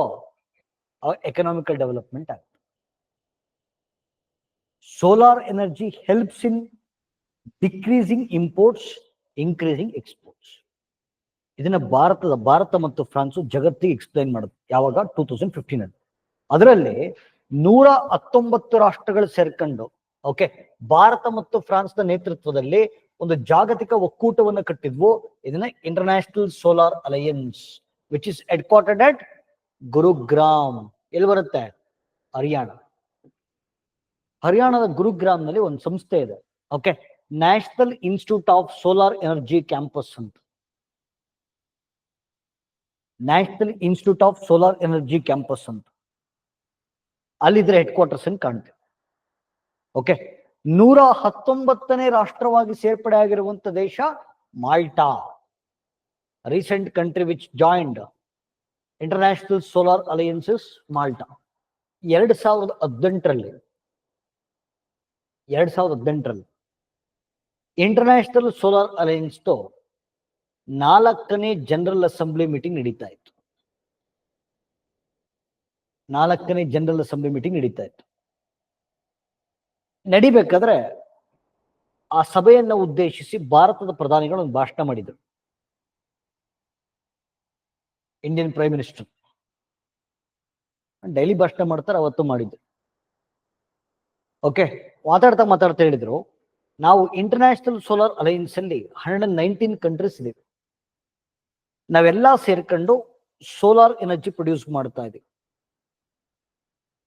ಎಕನಾಮಿಕಲ್ ಡೆವಲಪ್ಮೆಂಟ್ ಆಗುತ್ತೆ. Solar energy helps in decreasing imports, increasing exports. ಇದನ್ನ ಭಾರತ ಮತ್ತು ಫ್ರಾನ್ಸ್ ಜಗತ್ತಿಗೆ ಎಕ್ಸ್ಪ್ಲೈನ್ ಮಾಡುತ್ತೆ. ಯಾವಾಗ? 2015 ಅದರಲ್ಲಿ 119 ರಾಷ್ಟ್ರಗಳು ಸೇರ್ಕೊಂಡು, ಓಕೆ, ಭಾರತ ಮತ್ತು ಫ್ರಾನ್ಸ್ನ ನೇತೃತ್ವದಲ್ಲಿ ಒಂದು ಜಾಗತಿಕ ಒಕ್ಕೂಟವನ್ನು ಕಟ್ಟಿದ್ವು. ಇದನ್ನ international solar alliance, which is headquartered at Gurugram. ಎಲ್ಲಿ ಬರುತ್ತೆ? ಹರಿಯಾಣದ ಗುರುಗ್ರಾಮ್ನಲ್ಲಿ ಒಂದು ಸಂಸ್ಥೆ ಇದೆ, okay, national institute of solar energy campus ಅಂತ. National institute of solar energy campus ಅಂತ ಅಲ್ಲಿದ್ರೆ ಹೆಡ್ ಕ್ವಾರ್ಟರ್ಸ್ ಅನ್ನು ಕಾಣ್ತೇವೆ. ಓಕೆ, 119ನೇ ರಾಷ್ಟ್ರವಾಗಿ ಸೇರ್ಪಡೆ ಆಗಿರುವಂತ ದೇಶ Malta, recent country which joined international solar alliances Malta. 2018ರಲ್ಲಿ ಇಂಟರ್ನ್ಯಾಷನಲ್ ಸೋಲಾರ್ ಅಲೈಯನ್ಸ್ 4ನೇ ಜನರಲ್ ಅಸೆಂಬ್ಲಿ ಮೀಟಿಂಗ್ ನಡೀತಾ ಇತ್ತು. 4ನೇ ಜನರಲ್ ಅಸೆಂಬ್ಲಿ ಮೀಟಿಂಗ್ ನಡೀತಾ ಇತ್ತು. ನಡಿಬೇಕಾದ್ರೆ ಆ ಸಭೆಯನ್ನ ಉದ್ದೇಶಿಸಿ ಭಾರತದ ಪ್ರಧಾನಿಗಳು ಒಂದು ಭಾಷಣ ಮಾಡಿದರು. ಇಂಡಿಯನ್ ಪ್ರೈಮ್ ಮಿನಿಸ್ಟರ್ ಡೈಲಿ ಭಾಷಣ ಮಾಡ್ತಾರೆ, ಅವತ್ತು ಮಾಡಿದ್ರು. ಓಕೆ, ಮಾತಾಡ್ತಾ ಹೇಳಿದ್ರು, ನಾವು ಇಂಟರ್ನ್ಯಾಷನಲ್ ಸೋಲಾರ್ ಅಲೈನ್ಸ್ ಅಲ್ಲಿ 119 ಕಂಟ್ರೀಸ್ ಇದೆ, ನಾವೆಲ್ಲ ಸೇರ್ಕೊಂಡು ಸೋಲಾರ್ ಎನರ್ಜಿ ಪ್ರೊಡ್ಯೂಸ್ ಮಾಡ್ತಾ ಇದೀವಿ.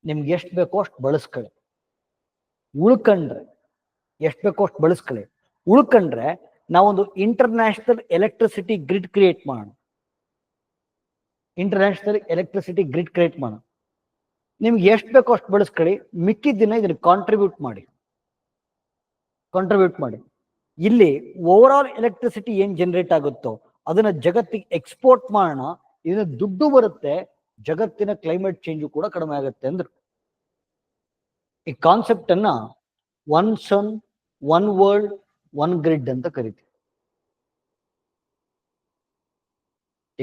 ನಿಮ್ಗೆ ಎಷ್ಟು ಬೇಕೋ ಅಷ್ಟು ಬಳಸ್ಕೊಳ್ಳಿ, ಉಳ್ಕೊಂಡ್ರೆ ಎಷ್ಟು ಬೇಕೋ ಅಷ್ಟು ಬಳಸ್ಕೊಳ್ಳಿ, ಉಳ್ಕೊಂಡ್ರೆ ನಾವೊಂದು ಇಂಟರ್ನ್ಯಾಷನಲ್ ಎಲೆಕ್ಟ್ರಿಸಿಟಿ ಗ್ರಿಡ್ ಕ್ರಿಯೇಟ್ ಮಾಡೋಣ. ಇಂಟರ್ನ್ಯಾಷನಲ್ ಎಲೆಕ್ಟ್ರಿಸಿಟಿ ಗ್ರಿಡ್ ಕ್ರಿಯೇಟ್ ಮಾಡೋಣ. ನಿಮ್ಗೆ ಎಷ್ಟು ಬೇಕೋ ಅಷ್ಟು ಬಳಸ್ಕೊಳ್ಳಿ, ಮಿಕ್ಕಿದ ದಿನ ಇದನ್ನ ಕಾಂಟ್ರಿಬ್ಯೂಟ್ ಮಾಡಿ. ಇಲ್ಲಿ ಓವರ್ ಆಲ್ ಎಲೆಕ್ಟ್ರಿಸಿಟಿ ಏನ್ ಜನರೇಟ್ ಆಗುತ್ತೋ ಅದನ್ನ ಜಗತ್ತಿಗೆ ಎಕ್ಸ್ಪೋರ್ಟ್ ಮಾಡೋಣ, ಇದನ್ನ ದುಡ್ಡು ಬರುತ್ತೆ, ಜಗತ್ತಿನ ಕ್ಲೈಮೇಟ್ ಚೇಂಜ್ ಕೂಡ ಕಡಿಮೆ ಆಗುತ್ತೆ ಅಂದ್ರು. ಈ ಕಾನ್ಸೆಪ್ಟ್ ಅನ್ನ one sun one world one grid ಅಂತ ಕರಿತೀವಿ.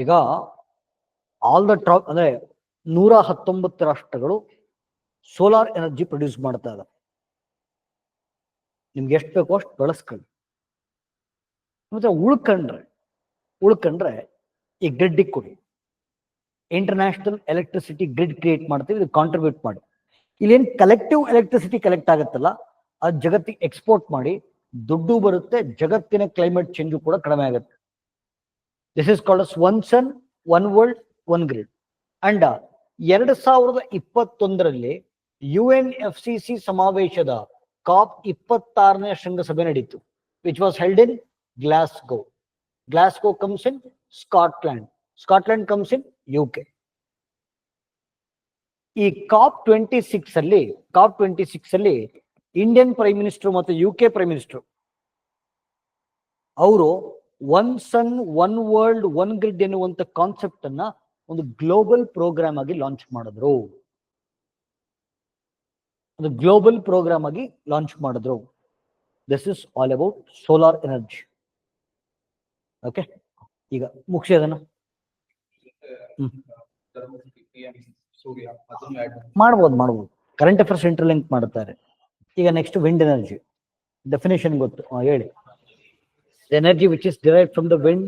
ಈಗ ಆಲ್ ದ ಟಾಪ್ ಅಂದ್ರೆ 119 ರಾಷ್ಟ್ರಗಳು ಸೋಲಾರ್ ಎನರ್ಜಿ ಪ್ರೊಡ್ಯೂಸ್ ಮಾಡ್ತಾ ಇದ್ದಾರೆ. ನಿಮ್ಗೆ ಎಷ್ಟು ಬೇಕೋ ಅಷ್ಟು ಬಳಸ್ಕೊಳ್ಳಿ. ಮತ್ತೆ ಉಳ್ಕೊಂಡ್ರೆ ಈ ಗ್ರಿಡ್ಡಿಗೆ ಕೊಡಿ. ಇಂಟರ್ನ್ಯಾಷನಲ್ ಎಲೆಕ್ಟ್ರಿಸಿಟಿ ಗ್ರಿಡ್ ಕ್ರಿಯೇಟ್ ಮಾಡ್ತೀವಿ, ಇದು ಕಾಂಟ್ರಿಬ್ಯೂಟ್ ಮಾಡಿ. ಇಲ್ಲೇನ್ ಕಲೆಕ್ಟಿವ್ ಎಲೆಕ್ಟ್ರಿಸಿಟಿ ಕಲೆಕ್ಟ್ ಆಗುತ್ತಲ್ಲ, ಅದು ಜಗತ್ತಿಗೆ ಎಕ್ಸ್ಪೋರ್ಟ್ ಮಾಡಿ, ದುಡ್ಡು ಬರುತ್ತೆ, ಜಗತ್ತಿನ ಕ್ಲೈಮೇಟ್ ಚೇಂಜು ಕೂಡ ಕಡಿಮೆ ಆಗುತ್ತೆ. This is called as one sun one world one grid. And 2021ರಲ್ಲಿ UNFCC ಸಮಾವೇಶದ COP 26ನೇ ಶೃಂಗಸಭೆ ನಡೀತು, which was held in Glasgow. Glasgow comes in Scotland comes in UK. ಈ COP 26 ಅಲ್ಲಿ ಇಂಡಿಯನ್ ಪ್ರೈಮ್ ಮಿನಿಸ್ಟರ್ ಮತ್ತು UK ಪ್ರೈಮ್ ಮಿನಿಸ್ಟರ್ ಅವರು one sun one world one grid ಎನ್ನುವಂತ ಕಾನ್ಸೆಪ್ಟ್ ಅನ್ನ ಒಂದು ಗ್ಲೋಬಲ್ ಪ್ರೋಗ್ರಾಮ್ ಆಗಿ ಲಾಂಚ್ ಮಾಡಿದ್ರು. This is all about solar energy. Okay, ಈಗ ಮುಗಿಸಿ ಅದನ್ನ ಮಾಡ್ಬೋದು. ಕರೆಂಟ್ ಅಫೇರ್ಸ್ ಇಂಟರ್ಲಿಂಕ್ ಮಾಡ್ತಾರೆ. ಈಗ ನೆಕ್ಸ್ಟ್ ವಿಂಡ್ ಎನರ್ಜಿ ಡೆಫಿನೇಷನ್ ಗೊತ್ತು, ಹೇಳಿ. Energy which is derived from the wind,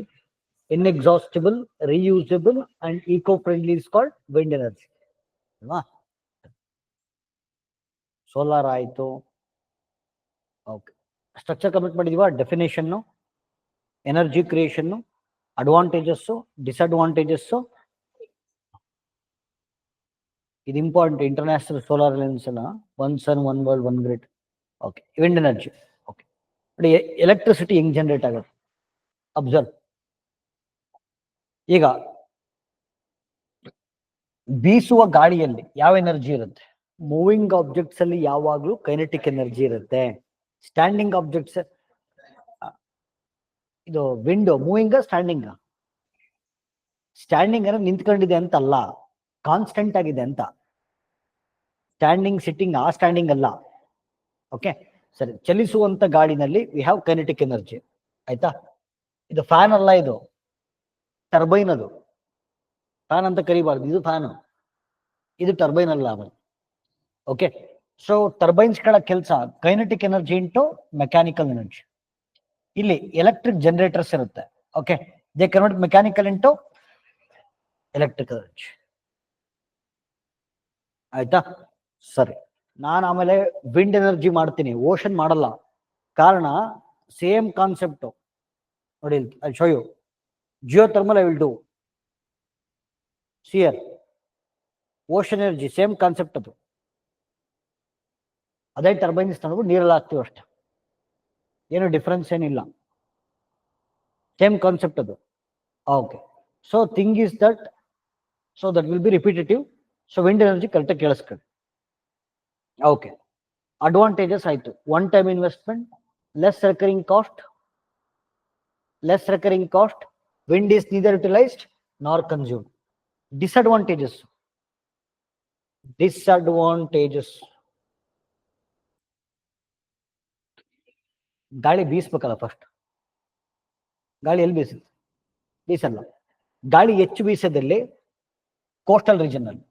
inexhaustible, reusable and eco-friendly is called wind energy. ಅಲ್ವಾ? ಸೋಲಾರ್ ಆಯ್ತು. ಓಕೆ, ಸ್ಟ್ರಕ್ಚರ್ ಕಂಪ್ಲೀಟ್ ಮಾಡಿದೀವಾ? Definition, energy creation, advantages, disadvantages. ಇದು ಇಂಪಾರ್ಟೆಂಟ್. ಇಂಟರ್ನ್ಯಾಷನಲ್ ಸೋಲಾರ್ ಅಲೈನ್ಸ್ ಅಲ್ಲ, one sun one world one grid. Okay, wind energy. Okay, electricity ಹೆಂಗ್ ಜನರೇಟ್ ಆಗುತ್ತೆ ಅಬ್ಸರ್ವ್. ಈಗ ಬೀಸುವ ಗಾಳಿಯಲ್ಲಿ ಯಾವ ಎನರ್ಜಿ ಇರುತ್ತೆ? ಮೂವಿಂಗ್ ಆಬ್ಜೆಕ್ಟ್ಸ್ ಅಲ್ಲಿ ಯಾವಾಗ್ಲೂ ಕೈನೆಟಿಕ್ ಎನರ್ಜಿ ಇರುತ್ತೆ. ಸ್ಟ್ಯಾಂಡಿಂಗ್ ಆಬ್ಜೆಕ್ಟ್ಸ್, ಇದು ವಿಂಡೋ ಮೂವಿಂಗ್ ಸ್ಟ್ಯಾಂಡಿಂಗ್ ಅಂದ್ರೆ ನಿಂತ್ಕೊಂಡಿದೆ ಅಂತ ಅಲ್ಲ, ಕಾನ್ಸ್ಟೆಂಟ್ ಆಗಿದೆ ಅಂತ. ಸ್ಟ್ಯಾಂಡಿಂಗ್ ಸಿಟ್ಟಿಂಗ್ ಆ ಸ್ಟ್ಯಾಂಡಿಂಗ್ ಅಲ್ಲ. ಓಕೆ ಸರಿ, ಚಲಿಸುವಂತ ಗಾಳಿನಲ್ಲಿ ವಿ ಹ್ಯಾವ್ ಕೈನೆಟಿಕ್ ಎನರ್ಜಿ. ಆಯ್ತಾ? ಇದು ಫ್ಯಾನ್ ಅಲ್ಲ, ಇದು ಟರ್ಬೈನ್. ಅದು ಫ್ಯಾನ್ ಅಂತ ಕರಿಬಾರ್ದು, ಇದು ಫ್ಯಾನ್, ಇದು ಟರ್ಬೈನ್ ಅಲ್ಲ. ಓಕೆ, ಸೊ ಟರ್ಬೈನ್ಸ್ ಗಳ ಕೆಲಸ kinetic energy into mechanical energy. ಇಲ್ಲಿ ಎಲೆಕ್ಟ್ರಿಕ್ ಜನರೇಟರ್ಸ್ ಇರುತ್ತೆ. Okay, they convert mechanical into electrical energy. ಆಯ್ತಾ? ಸರಿ, ನಾನು ಆಮೇಲೆ ವಿಂಡ್ ಎನರ್ಜಿ ಮಾಡ್ತೀನಿ, ಓಷನ್ ಮಾಡಲ್ಲ. ಕಾರಣ ಸೇಮ್ ಕಾನ್ಸೆಪ್ಟ್ ನೋಡಿ. I show you geothermal. I will do ಸಿಯರ್ ಓಷನ್ ಎನರ್ಜಿ, ಸೇಮ್ ಕಾನ್ಸೆಪ್ಟ್. ಅದು ಅದೇ ಟರ್ಬೈನ್ಸ್ ತಂದು ನೀರಲ್ಲಿ ಹಾಕ್ತೀವಿ ಅಷ್ಟೇ, ಏನು ಡಿಫ್ರೆನ್ಸ್ ಏನಿಲ್ಲ, ಸೇಮ್ ಕಾನ್ಸೆಪ್ಟ್ ಅದು. Okay, so thing is that, so that will be repetitive. So wind energy ಕರೆಕ್ಟಾಗಿ ಕೇಳಿಸ್ಕೊಳ್ಳಿ. ಓಕೆ, ಅಡ್ವಾಂಟೇಜಸ್ ಆಯ್ತು. One time investment, less recurring cost, wind is neither utilised nor consumed. Disadvantages, ಗಾಳಿ ಬೀಸ್ಬೇಕಲ್ಲ ಫಸ್ಟ್. ಗಾಳಿ ಎಲ್ಲಿ ಬೀಸಲ್ಲ. ಗಾಳಿ ಹೆಚ್ಚು ಬೀಸದಲ್ಲಿ ಕೋಸ್ಟಲ್ ರೀಜನ್ ಅಲ್ಲಿ,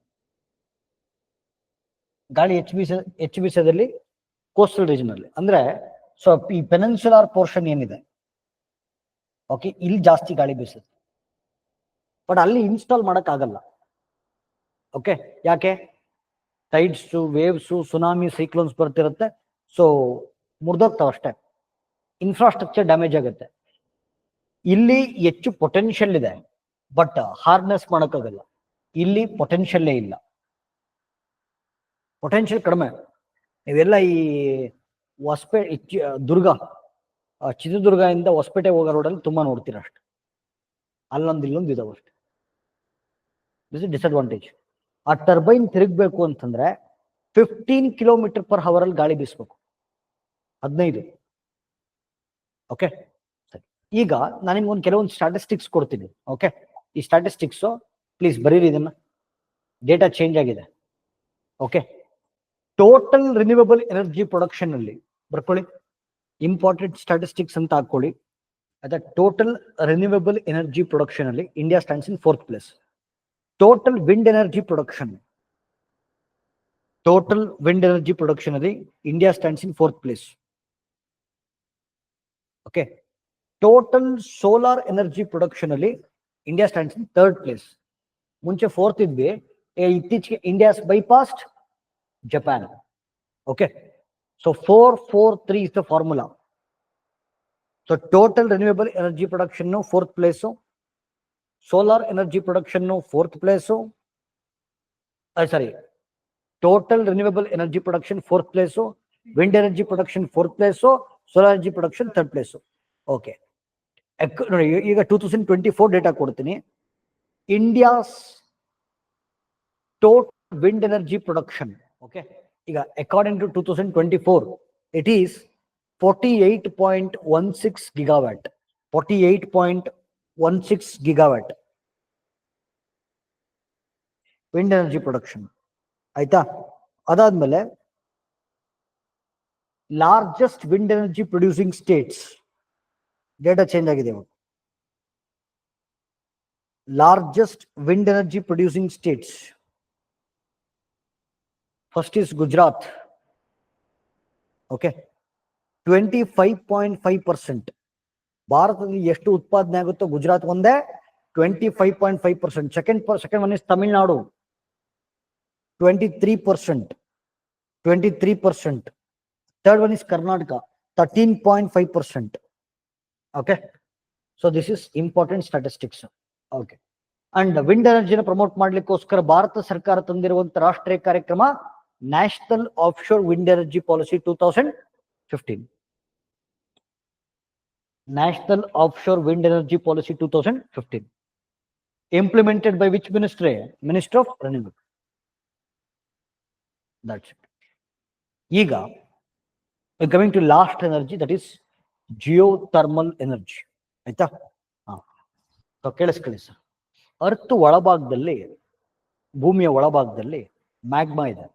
ಗಾಳಿ ಹೆಚ್ಚು ಬೀಸದಲ್ಲಿ ಕೋಸ್ಟಲ್ ರೀಜನ್ ಅಲ್ಲಿ. ಅಂದ್ರೆ ಸೊ ಈ ಪೆನಿನ್ಸುಲಾರ್ ಪೋರ್ಷನ್ ಏನಿದೆ, ಓಕೆ, ಇಲ್ಲಿ ಜಾಸ್ತಿ ಗಾಳಿ ಬೀಸುತ್ತೆ, ಬಟ್ ಅಲ್ಲಿ ಇನ್ಸ್ಟಾಲ್ ಮಾಡಕ್ ಆಗಲ್ಲ. ಓಕೆ, ಯಾಕೆ? ಟೈಡ್ಸು, ವೇವ್ಸು, ಸುನಾಮಿ, ಸೈಕ್ಲೋನ್ಸ್ ಬರ್ತಿರುತ್ತೆ, ಸೊ ಮುರಿದೋಗ್ತಾವ ಅಷ್ಟೇ, ಇನ್ಫ್ರಾಸ್ಟ್ರಕ್ಚರ್ ಡ್ಯಾಮೇಜ್ ಆಗುತ್ತೆ. ಇಲ್ಲಿ ಹೆಚ್ಚು ಪೊಟೆನ್ಷಿಯಲ್ ಇದೆ, ಬಟ್ ಹಾರ್ನೆಸ್ ಮಾಡೋಕ್ಕಾಗಲ್ಲ. ಇಲ್ಲಿ ಪೊಟೆನ್ಷಿಯಲ್ಲೇ ಇಲ್ಲ, ಪೊಟೆನ್ಷಿಯಲ್ ಕಡಿಮೆ. ನೀವೆಲ್ಲ ಈ ದುರ್ಗ, ಚಿತ್ರದುರ್ಗ ಇಂದ ಹೊಸಪೇಟೆ ಹೋಗೋ ರೋಡಲ್ಲಿ ತುಂಬಾ ನೋಡ್ತೀರ ಅಷ್ಟೆ, ಅಲ್ಲೊಂದು ಇಲ್ಲೊಂದು ಇದಾವೆ ಅಷ್ಟೆ. This is disadvantage. ಆ ಟರ್ಬೈನ್ ತಿರುಗಬೇಕು ಅಂತಂದ್ರೆ 15 ಕಿಲೋಮೀಟರ್ ಪರ್ ಅವರ್ ಅಲ್ಲಿ ಗಾಳಿ ಬೀಸ್ಬೇಕು, 15. ಓಕೆ, ಸರಿ. ಈಗ ನಾನು ನಿಮ್ಗೊಂದು ಕೆಲವೊಂದು ಸ್ಟಾಟಿಸ್ಟಿಕ್ಸ್ ಕೊಡ್ತೀನಿ. ಓಕೆ, ಈ ಸ್ಟಾಟಿಸ್ಟಿಕ್ಸ್ ಪ್ಲೀಸ್ ಬರೀರಿ, ಇದನ್ನ ಡೇಟಾ ಚೇಂಜ್ ಆಗಿದೆ. Okay, total renewable energy production ಅಲ್ಲಿ ಬರ್ಕೊಳ್ಳಿ, ಇಂಪಾರ್ಟೆಂಟ್ ಸ್ಟಾಟಿಸ್ಟಿಕ್ಸ್ ಅಂತ ಹಾಕೊಳ್ಳಿ. ಅದ ಟೋಟಲ್ ರಿನ್ಯೂವಬಲ್ ಎನರ್ಜಿ ಪ್ರೊಡಕ್ಷನ್ ಅಲ್ಲಿ India stands in 4th place. Total wind energy production, total wind energy production ಅಲ್ಲಿ India stands in 4th place. Okay, total solar energy production ಅಲ್ಲಿ India stands in 3rd place. ಮುಂಚೆ 4th ಇದ್ವಿ, ಇತ್ತೀಚೆಗೆ India's bypassed Japan. Okay, so 4-4-3 is the formula. So total renewable energy production 4th place, solar energy production 4th place, sorry, total renewable energy production 4th place, wind energy production 4th place, solar energy production 3rd place. Okay, ನೋಡಿ ಈಗ 2024 ಡೇಟಾ ಕೊಡ್ತೀನಿ. India's total wind energy production, okay, ಈಗ according to 2024 it is 48.16 gigawatt, 48.16 gigawatt wind energy production. ಆಯ್ತಾ? ಅದಾದ್ಮೇಲೆ largest wind energy producing states, data change ಆಗಿದೆ. Largest wind energy producing states, first is Gujarat. Okay, 25.5%. ಭಾರತದಲ್ಲಿ ಎಷ್ಟು ಉತ್ಪಾದನೆ ಆಗುತ್ತೋ ಗುಜರಾತ್ ಒಂದೇ 25.5%. Second one is Tamil Nadu 23%. 23%. Third one is Karnataka 13.5%. Okay, so this is important statistics. Okay, and wind ಎನರ್ಜಿನ ಪ್ರಮೋಟ್ ಮಾಡ್ಲಿಕ್ಕೋಸ್ಕರ ಭಾರತ ಸರ್ಕಾರ ತಂದಿರುವಂತ ರಾಷ್ಟ್ರೀಯ ಕಾರ್ಯಕ್ರಮ national offshore wind energy policy 2015. National Offshore Wind Energy Policy 2015. Implemented by which ministry? Minister of Renewable. That's it. Ega, we're coming to last energy, that is geothermal energy. ಆಯ್ತಾ? ಸೊ ಕೇಳಿಸ್ಕೊಳ್ಳಿ ಸರ್. ಅರ್ತ್ ಒಳಭಾಗದಲ್ಲಿ, ಭೂಮಿಯ ಒಳಭಾಗದಲ್ಲಿ ಮ್ಯಾಗ್ಮಾ ಇದೆ.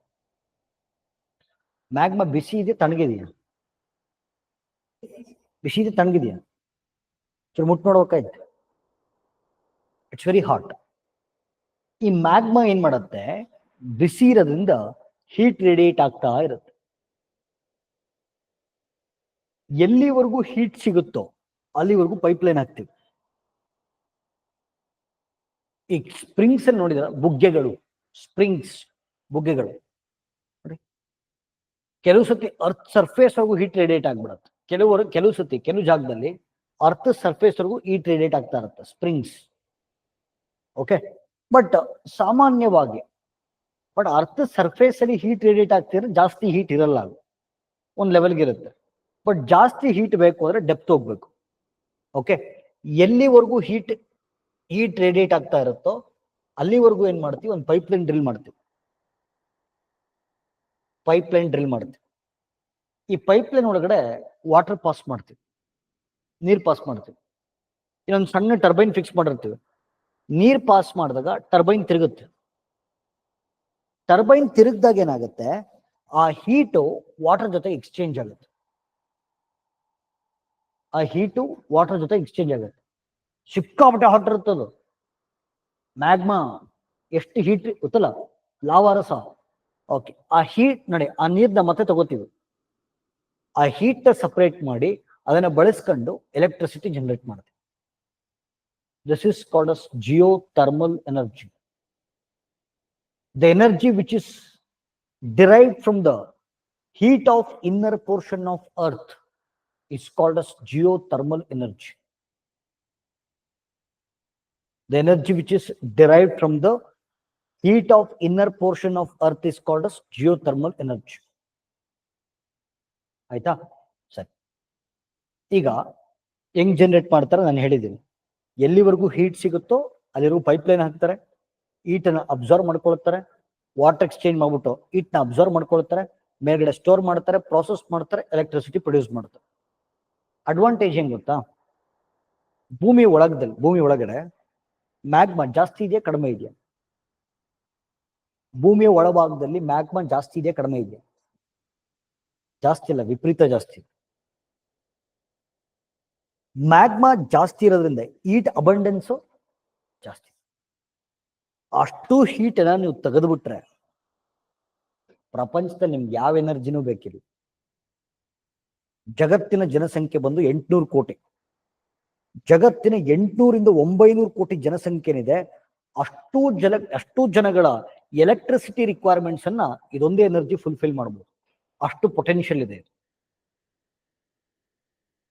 ಮ್ಯಾಗ್ಮಾ ಬಿಸಿ ಇದೆ, ತಣ್ಣಗಿದೆಯಾ? ಬಿಸಿ ಇದೆ, ತಣ್ಣಗಿದೆಯಾ? ಮುಟ್ ನೋಡ್ಬೇಕಾಯ್ತು. It's very hot. ಈ ಮ್ಯಾಗ್ಮಾ ಏನ್ ಮಾಡುತ್ತೆ, ಬಿಸಿ ಇರೋದ್ರಿಂದ ಹೀಟ್ ರೇಡಿಯೇಟ್ ಆಗ್ತಾ ಇರುತ್ತೆ. ಎಲ್ಲಿವರೆಗೂ ಹೀಟ್ ಸಿಗುತ್ತೋ ಅಲ್ಲಿವರೆಗೂ ಪೈಪ್ಲೈನ್ ಹಾಕ್ತೀವಿ. ಈ ಸ್ಪ್ರಿಂಗ್ಸ್ ಅಲ್ಲಿ ನೋಡಿದ್ರ, ಬುಗ್ಗೆಗಳು, ಸ್ಪ್ರಿಂಗ್ಸ್, ಬುಗ್ಗೆಗಳು ನೋಡಿ, ಕೆಲವು ಸತಿ ಅರ್ತ್ ಸರ್ಫೇಸ್ ವರೆಗೂ ಹೀಟ್ ರೇಡಿಯೇಟ್ ಆಗ್ಬಿಡುತ್ತೆ. ಕೆಲವು ಸತಿ ಕೆಲವು ಜಾಗದಲ್ಲಿ ಅರ್ತ್ ಸರ್ಫೇಸ್ ವರೆಗೂ ಹೀಟ್ ರೇಡಿಯೇಟ್ ಆಗ್ತಾ ಇರುತ್ತೆ, ಸ್ಪ್ರಿಂಗ್ಸ್. ಓಕೆ, ಬಟ್ ಸಾಮಾನ್ಯವಾಗಿ ಅರ್ತ್ ಸರ್ಫೇಸ್ ಅಲ್ಲಿ ಹೀಟ್ ರೇಡಿಯೇಟ್ ಆಗ್ತಿದ್ರೆ ಜಾಸ್ತಿ ಹೀಟ್ ಇರಲ್ಲ, ಅದು ಒಂದು ಲೆವೆಲ್ಗೆ ಇರುತ್ತೆ. ಬಟ್ ಜಾಸ್ತಿ ಹೀಟ್ ಬೇಕು ಅಂದ್ರೆ ಡೆಪ್ತ್ ಹೋಗ್ಬೇಕು. ಓಕೆ, ಎಲ್ಲಿವರೆಗೂ ಹೀಟ್ ರೇಡಿಯೇಟ್ ಆಗ್ತಾ ಇರುತ್ತೋ ಅಲ್ಲಿವರೆಗೂ ಏನ್ ಮಾಡ್ತೀವಿ, ಒಂದು ಪೈಪ್ಲೈನ್ ಡ್ರಿಲ್ ಮಾಡ್ತೀವಿ. ಈ ಪೈಪ್ಲೈನ್ ಒಳಗಡೆ ವಾಟರ್ ಪಾಸ್ ಮಾಡ್ತೀವಿ, ನೀರ್ ಪಾಸ್ ಮಾಡ್ತೀವಿ. ಇನ್ನೊಂದು ಸಣ್ಣ ಟರ್ಬೈನ್ ಫಿಕ್ಸ್ ಮಾಡಿರ್ತೀವಿ. ನೀರ್ ಪಾಸ್ ಮಾಡಿದಾಗ ಟರ್ಬೈನ್ ತಿರುಗುತ್ತೆ. ಟರ್ಬೈನ್ ತಿರುಗಿದಾಗ ಏನಾಗುತ್ತೆ, ಆ ಹೀಟು ವಾಟರ್ ಜೊತೆ ಎಕ್ಸ್ಚೇಂಜ್ ಆಗುತ್ತೆ. ಸಿಕ್ಕಾಪಟ್ಟೆ ಹಾಟ್ ಇರುತ್ತದು ಮ್ಯಾಗ್ಮಾ. ಎಷ್ಟು ಹೀಟ್ ಗೊತ್ತಲ್ಲ, ಲಾವಾರಸ. ಓಕೆ, ಆ ಹೀಟ್ ನೋಡಿ, ಆ ನೀರ್ನ ಮತ್ತೆ ತಗೋತೀವಿ, ಆ ಹೀಟ್ ಸಪರೇಟ್ ಮಾಡಿ ಅದನ್ನ ಬಳಸ್ಕೊಂಡು ಎಲೆಕ್ಟ್ರಿಸಿಟಿ ಜನರೇಟ್ ಮಾಡುತ್ತೆ. This is called us geothermal energy. The energy which is derived from the heat of inner portion of earth is called as geothermal energy. The energy which is derived from the heat of inner portion of earth is called as geothermal energy. ಆಯ್ತಾ? ಸರಿ, ಈಗ ಹೆಂಗ್ ಜನರೇಟ್ ಮಾಡ್ತಾರೆ ನಾನು ಹೇಳಿದ್ದೀನಿ. ಎಲ್ಲಿವರೆಗೂ ಹೀಟ್ ಸಿಗುತ್ತೋ ಅಲ್ಲಿವರೆಗೂ ಪೈಪ್ಲೈನ್ ಹಾಕ್ತಾರೆ, ಹೀಟನ್ನು ಅಬ್ಸರ್ವ್ ಮಾಡ್ಕೊಳ್ತಾರೆ, ವಾಟರ್ ಎಕ್ಸ್ಚೇಂಜ್ ಮಾಡ್ಬಿಟ್ಟು ಹೀಟ್ನ ಅಬ್ಸರ್ವ್ ಮಾಡ್ಕೊಳ್ತಾರೆ, ಮೇಲ್ಗಡೆ ಸ್ಟೋರ್ ಮಾಡ್ತಾರೆ, ಪ್ರಾಸೆಸ್ ಮಾಡ್ತಾರೆ, ಎಲೆಕ್ಟ್ರಿಸಿಟಿ ಪ್ರೊಡ್ಯೂಸ್ ಮಾಡ್ತಾರೆ. ಅಡ್ವಾಂಟೇಜ್ ಹೆಂಗ್ ಗೊತ್ತಾ? ಭೂಮಿ ಒಳಗಡೆ ಮ್ಯಾಗ್ಮಾ ಜಾಸ್ತಿ ಇದೆಯಾ ಕಡಿಮೆ ಇದೆಯಾ? ಭೂಮಿಯ ಒಳಭಾಗದಲ್ಲಿ ಮ್ಯಾಗ್ಮಾ ಜಾಸ್ತಿ ಇದೆಯಾ ಕಡಿಮೆ ಇದೆಯಾ? ಜಾಸ್ತಿ ಇಲ್ಲ, ವಿಪರೀತ ಜಾಸ್ತಿ. ಮ್ಯಾಗ್ಮಾ ಜಾಸ್ತಿ ಇರೋದ್ರಿಂದ ಹೀಟ್ ಅಬಂಡೆನ್ಸ್ ಜಾಸ್ತಿ. ಅಷ್ಟು ಹೀಟ್ ಅನ್ನ ನೀವು ತೆಗೆದುಬಿಟ್ರೆ ಪ್ರಪಂಚದಲ್ಲಿ ನಿಮ್ಗೆ ಯಾವ ಎನರ್ಜಿನೂ ಬೇಕಿಲ್ಲ. ಜಗತ್ತಿನ ಜನಸಂಖ್ಯೆ ಬಂದು 800 ಕೋಟಿ. ಜಗತ್ತಿನ 800ರಿಂದ 900 ಕೋಟಿ ಜನಸಂಖ್ಯೆ ಏನಿದೆ, ಅಷ್ಟು ಜನಗಳ ಎಲೆಕ್ಟ್ರಿಸಿಟಿ ರಿಕ್ವೈರ್ಮೆಂಟ್ಸ್ ಅನ್ನ ಇದೊಂದೇ ಎನರ್ಜಿ ಫುಲ್ಫಿಲ್ ಮಾಡಬಹುದು. ಅಷ್ಟು ಪೊಟೆನ್ಷಿಯಲ್ ಇದೆ.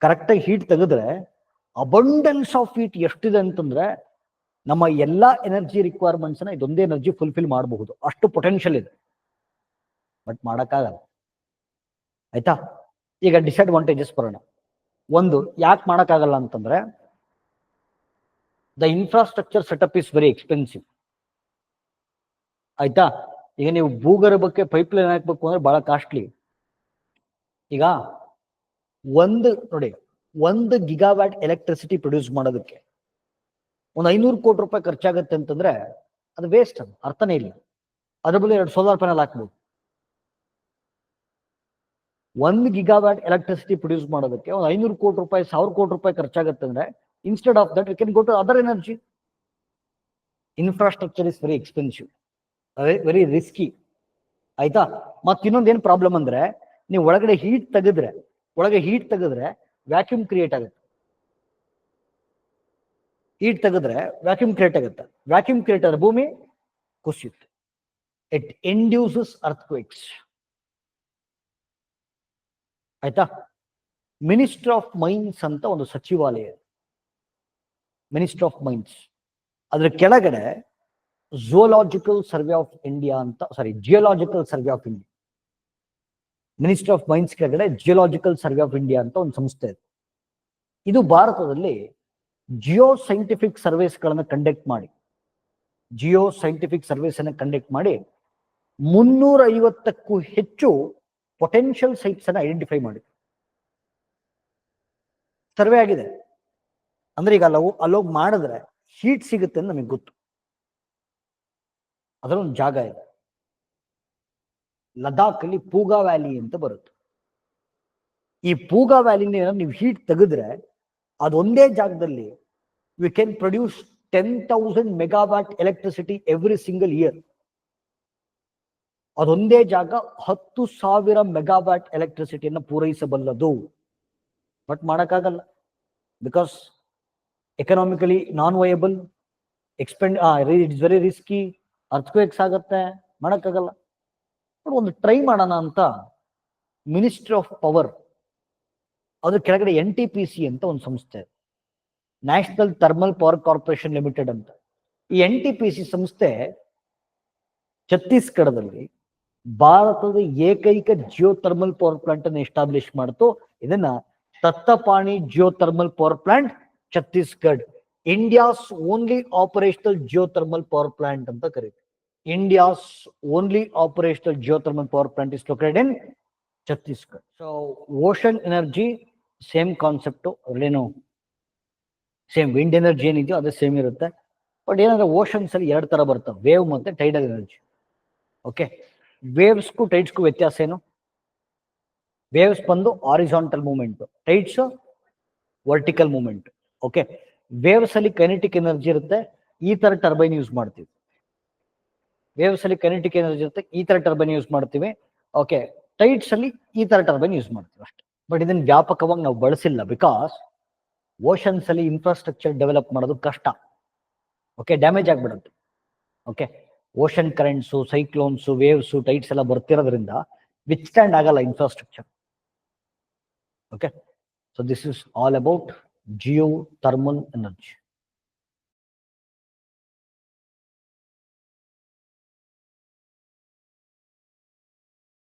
ಕರೆಕ್ಟಾಗಿ ಹೀಟ್ ತೆಗೆದ್ರೆ ಅಬಂಡೆನ್ಸ್ ಆಫ್ ಹೀಟ್ ಎಷ್ಟಿದೆ ಅಂತಂದ್ರೆ ನಮ್ಮ ಎಲ್ಲಾ ಎನರ್ಜಿ ರಿಕ್ವೈರ್ಮೆಂಟ್ಸ್ ನ ಇದೊಂದೇ ಎನರ್ಜಿ ಫುಲ್ಫಿಲ್ ಮಾಡಬಹುದು. ಅಷ್ಟು ಪೊಟೆನ್ಷಿಯಲ್ ಇದೆ, ಬಟ್ ಮಾಡಕ್ಕಾಗಲ್ಲ. ಆಯ್ತಾ? ಈಗ ಡಿಸ್ಅಡ್ವಾಂಟೇಜಸ್ ಬರೋಣ. ಒಂದು, ಯಾಕೆ ಮಾಡಕ್ಕಾಗಲ್ಲ ಅಂತಂದ್ರೆ the infrastructure setup is very expensive. ಆಯ್ತಾ? ಈಗ ನೀವು ಭೂಗರ್ಭಕ್ಕೆ ಪೈಪ್ ಲೈನ್ ಹಾಕ್ಬೇಕು ಅಂದ್ರೆ ಬಹಳ ಕಾಸ್ಟ್ಲಿ. ಈಗ ಒಂದು ಗಿಗಾವ್ಯಾಟ್ ಎಲೆಕ್ಟ್ರಿಸಿಟಿ ಪ್ರೊಡ್ಯೂಸ್ ಮಾಡೋದಕ್ಕೆ ಒಂದು 500 ಕೋಟಿ ರೂಪಾಯಿ ಖರ್ಚಾಗತ್ತೆ ಅಂತಂದ್ರೆ ಅದು ವೇಸ್ಟ್, ಅದು ಅರ್ಥನೇ ಇಲ್ಲ. ಅದ್ರ ಬದಲು 2 ಸೋಲಾರ್ ಪ್ಯಾನಲ್ ಹಾಕ್ಬೋದು. 1 ಗಿಗಾವ್ಯಾಟ್ ಎಲೆಕ್ಟ್ರಿಸಿಟಿ ಪ್ರೊಡ್ಯೂಸ್ ಮಾಡೋದಕ್ಕೆ ಒಂದು 500 ಕೋಟಿ ರೂಪಾಯಿ 1000 ಕೋಟಿ ರೂಪಾಯಿ ಖರ್ಚಾಗತ್ತೆ ಅಂದ್ರೆ instead of that we can go to other energy. Infrastructure is very expensive, very risky. ಆಯ್ತಾ? ಮತ್ತೆ ಇನ್ನೊಂದು ಏನ್ ಪ್ರಾಬ್ಲಮ್ ಅಂದ್ರೆ, ನೀವು ಒಳಗೆ ಹೀಟ್ ತೆಗೆದ್ರೆ ವ್ಯಾಕ್ಯೂಮ್ ಕ್ರಿಯೇಟ್ ಆಗುತ್ತೆ. ಹೀಟ್ ತೆಗೆದ್ರೆ ವ್ಯಾಕ್ಯೂಮ್ ಕ್ರಿಯೇಟ್ ಆಗುತ್ತೆ. ವ್ಯಾಕ್ಯೂಮ್ ಕ್ರಿಯೇಟ್ ಆದ್ರೆ ಭೂಮಿ ಕುಸಿಯುತ್ತೆ. It induces ಅರ್ಥಕ್ವೇಕ್ಸ್. ಆಯ್ತಾ? ಮಿನಿಸ್ಟ್ರಿ ಆಫ್ ಮೈನ್ಸ್ ಅಂತ ಒಂದು ಸಚಿವಾಲಯ, ಮಿನಿಸ್ಟ್ರಿ ಆಫ್ ಮೈನ್ಸ್. ಅದ್ರ ಕೆಳಗಡೆ ಜಿಯೋಲಾಜಿಕಲ್ ಸರ್ವೆ ಆಫ್ ಇಂಡಿಯಾ ಅಂತ ಮಿನಿಸ್ಟ್ರಿ ಆಫ್ ಮೈನ್ಸ್ ಕೆಳಗಡೆ ಜಿಯೋಲಾಜಿಕಲ್ ಸರ್ವೆ ಆಫ್ ಇಂಡಿಯಾ ಅಂತ ಒಂದು ಸಂಸ್ಥೆ ಇದೆ. ಇದು ಭಾರತದಲ್ಲಿ ಜಿಯೋ ಸೈಂಟಿಫಿಕ್ ಸರ್ವೇಸ್ಗಳನ್ನು ಕಂಡಕ್ಟ್ ಮಾಡಿ 350ಕ್ಕೂ ಹೆಚ್ಚು ಪೊಟೆನ್ಷಿಯಲ್ ಸೈಟ್ಸ್ ಅನ್ನ ಐಡೆಂಟಿಫೈ ಮಾಡಿ ಸರ್ವೆ ಆಗಿದೆ. ಅಂದ್ರೆ ಈಗ ಅಲ್ಲೋಗಿ ಮಾಡಿದ್ರೆ ಹೀಟ್ ಸಿಗುತ್ತೆ ಅಂತ ನಮಗೆ ಗೊತ್ತು. ಅದರೊಂದು ಜಾಗ ಇದೆ, ಲದಾಖ್ ಅಲ್ಲಿ ಪೂಗಾ ವ್ಯಾಲಿ ಅಂತ ಬರುತ್ತೆ. ಈ ಪೂಗಾ ವ್ಯಾಲಿನ ನೀವು ಹೀಟ್ ತೆಗೆದ್ರೆ ಅದೊಂದೇ ಜಾಗದಲ್ಲಿ we can produce 10,000 megawatt electricity every single year. ಅದೊಂದೇ ಜಾಗ 10,000 ಮೆಗಾವ್ಯಾಟ್ ಎಲೆಕ್ಟ್ರಿಸಿಟಿಯನ್ನು ಪೂರೈಸಬಲ್ಲದು. ಬಟ್ ಮಾಡೋಕ್ಕಾಗಲ್ಲ, because economically non viable, it's very risky, earthquakes ಆಗತ್ತೆ, ಮಾಡೋಕ್ಕಾಗಲ್ಲ. ಒಂದು ಟ್ರೈ ಮಾಡೋಣ ಅಂತ ಮಿನಿಸ್ಟ್ರಿ ಆಫ್ ಪವರ್, ಅದ್ರ ಕೆಳಗಡೆ NTPC ಅಂತ ಒಂದು ಸಂಸ್ಥೆ, national thermal power corporation limited ಅಂತ. ಈ NTPC ಸಂಸ್ಥೆ ಛತ್ತೀಸ್ಗಢದಲ್ಲಿ ಭಾರತದ ಏಕೈಕ ಜಿಯೋಥರ್ಮಲ್ ಪವರ್ ಪ್ಲಾಂಟ್ ಅನ್ನು ಎಸ್ಟಾಬ್ಲಿಷ್ ಮಾಡ್ತು. ಇದನ್ನ Tattapani geothermal power plant Chhattisgarh, India's only operational geothermal power plant ಅಂತ ಕರೀತಾರೆ. India's only operational geothermal power plant is located in Chhattisgarh. So ocean energy same concept, ಅಲ್ಲೇನು ಸೇಮ್ ವಿಂಡ್ ಎನರ್ಜಿ ಏನಿದೆಯೋ ಅದೇ ಸೇಮ್ ಇರುತ್ತೆ. ಬಟ್ ಏನಂದ್ರೆ ಓಷನ್ಸ್ ಅಲ್ಲಿ 2 ತರ ಬರ್ತವೆ, ವೇವ್ ಮತ್ತೆ ಟೈಡಲ್ ಎನರ್ಜಿ. ಓಕೆ, ವೇವ್ಸ್ಗೂ ಟೈಡ್ಸ್ಗೂ ವ್ಯತ್ಯಾಸ ಏನು? ವೇವ್ಸ್ ಬಂದು horizontal movement, tides vertical movement. Okay, waves ಅಲ್ಲಿ ಕೈನೆಟಿಕ್ ಎನರ್ಜಿ ಇರುತ್ತೆ, ಈ ತರ ಟರ್ಬೈನ್ ಯೂಸ್ ಮಾಡ್ತೀವಿ. ವೇವ್ಸ್ ಅಲ್ಲಿ ಕೈನೆಟಿಕ್ ಎನರ್ಜಿ ಇರುತ್ತೆ, ಈ ತರ ಟರ್ಬೈನ್ ಯೂಸ್ ಮಾಡ್ತೀವಿ. ಓಕೆ, ಟೈಡ್ಸ್ ಅಲ್ಲಿ ಈ ತರ ಟರ್ಬೈನ್ ಯೂಸ್ ಮಾಡ್ತೀವಿ ಅಷ್ಟೇ. ಬಟ್ ಇದನ್ನ ವ್ಯಾಪಕವಾಗಿ ನಾವು ಬಳಸಿಲ್ಲ, ಬಿಕಾಸ್ ಓಷನ್ಸ್ ಅಲ್ಲಿ ಇನ್ಫ್ರಾಸ್ಟ್ರಕ್ಚರ್ ಡೆವಲಪ್ ಮಾಡೋದು ಕಷ್ಟ. ಓಕೆ, ಡ್ಯಾಮೇಜ್ ಆಗ್ಬಿಡುತ್ತೆ. ಓಕೆ, ಓಷನ್ ಕರೆಂಟ್ಸು, ಸೈಕ್ಲೋನ್ಸು, ವೇವ್ಸು, ಟೈಟ್ಸ್ ಎಲ್ಲ ಬರ್ತಿರೋದ್ರಿಂದ ವಿತ್ ಸ್ಟ್ಯಾಂಡ್ ಆಗಲ್ಲ infrastructure. Okay, so this is all about Jio thermal energy.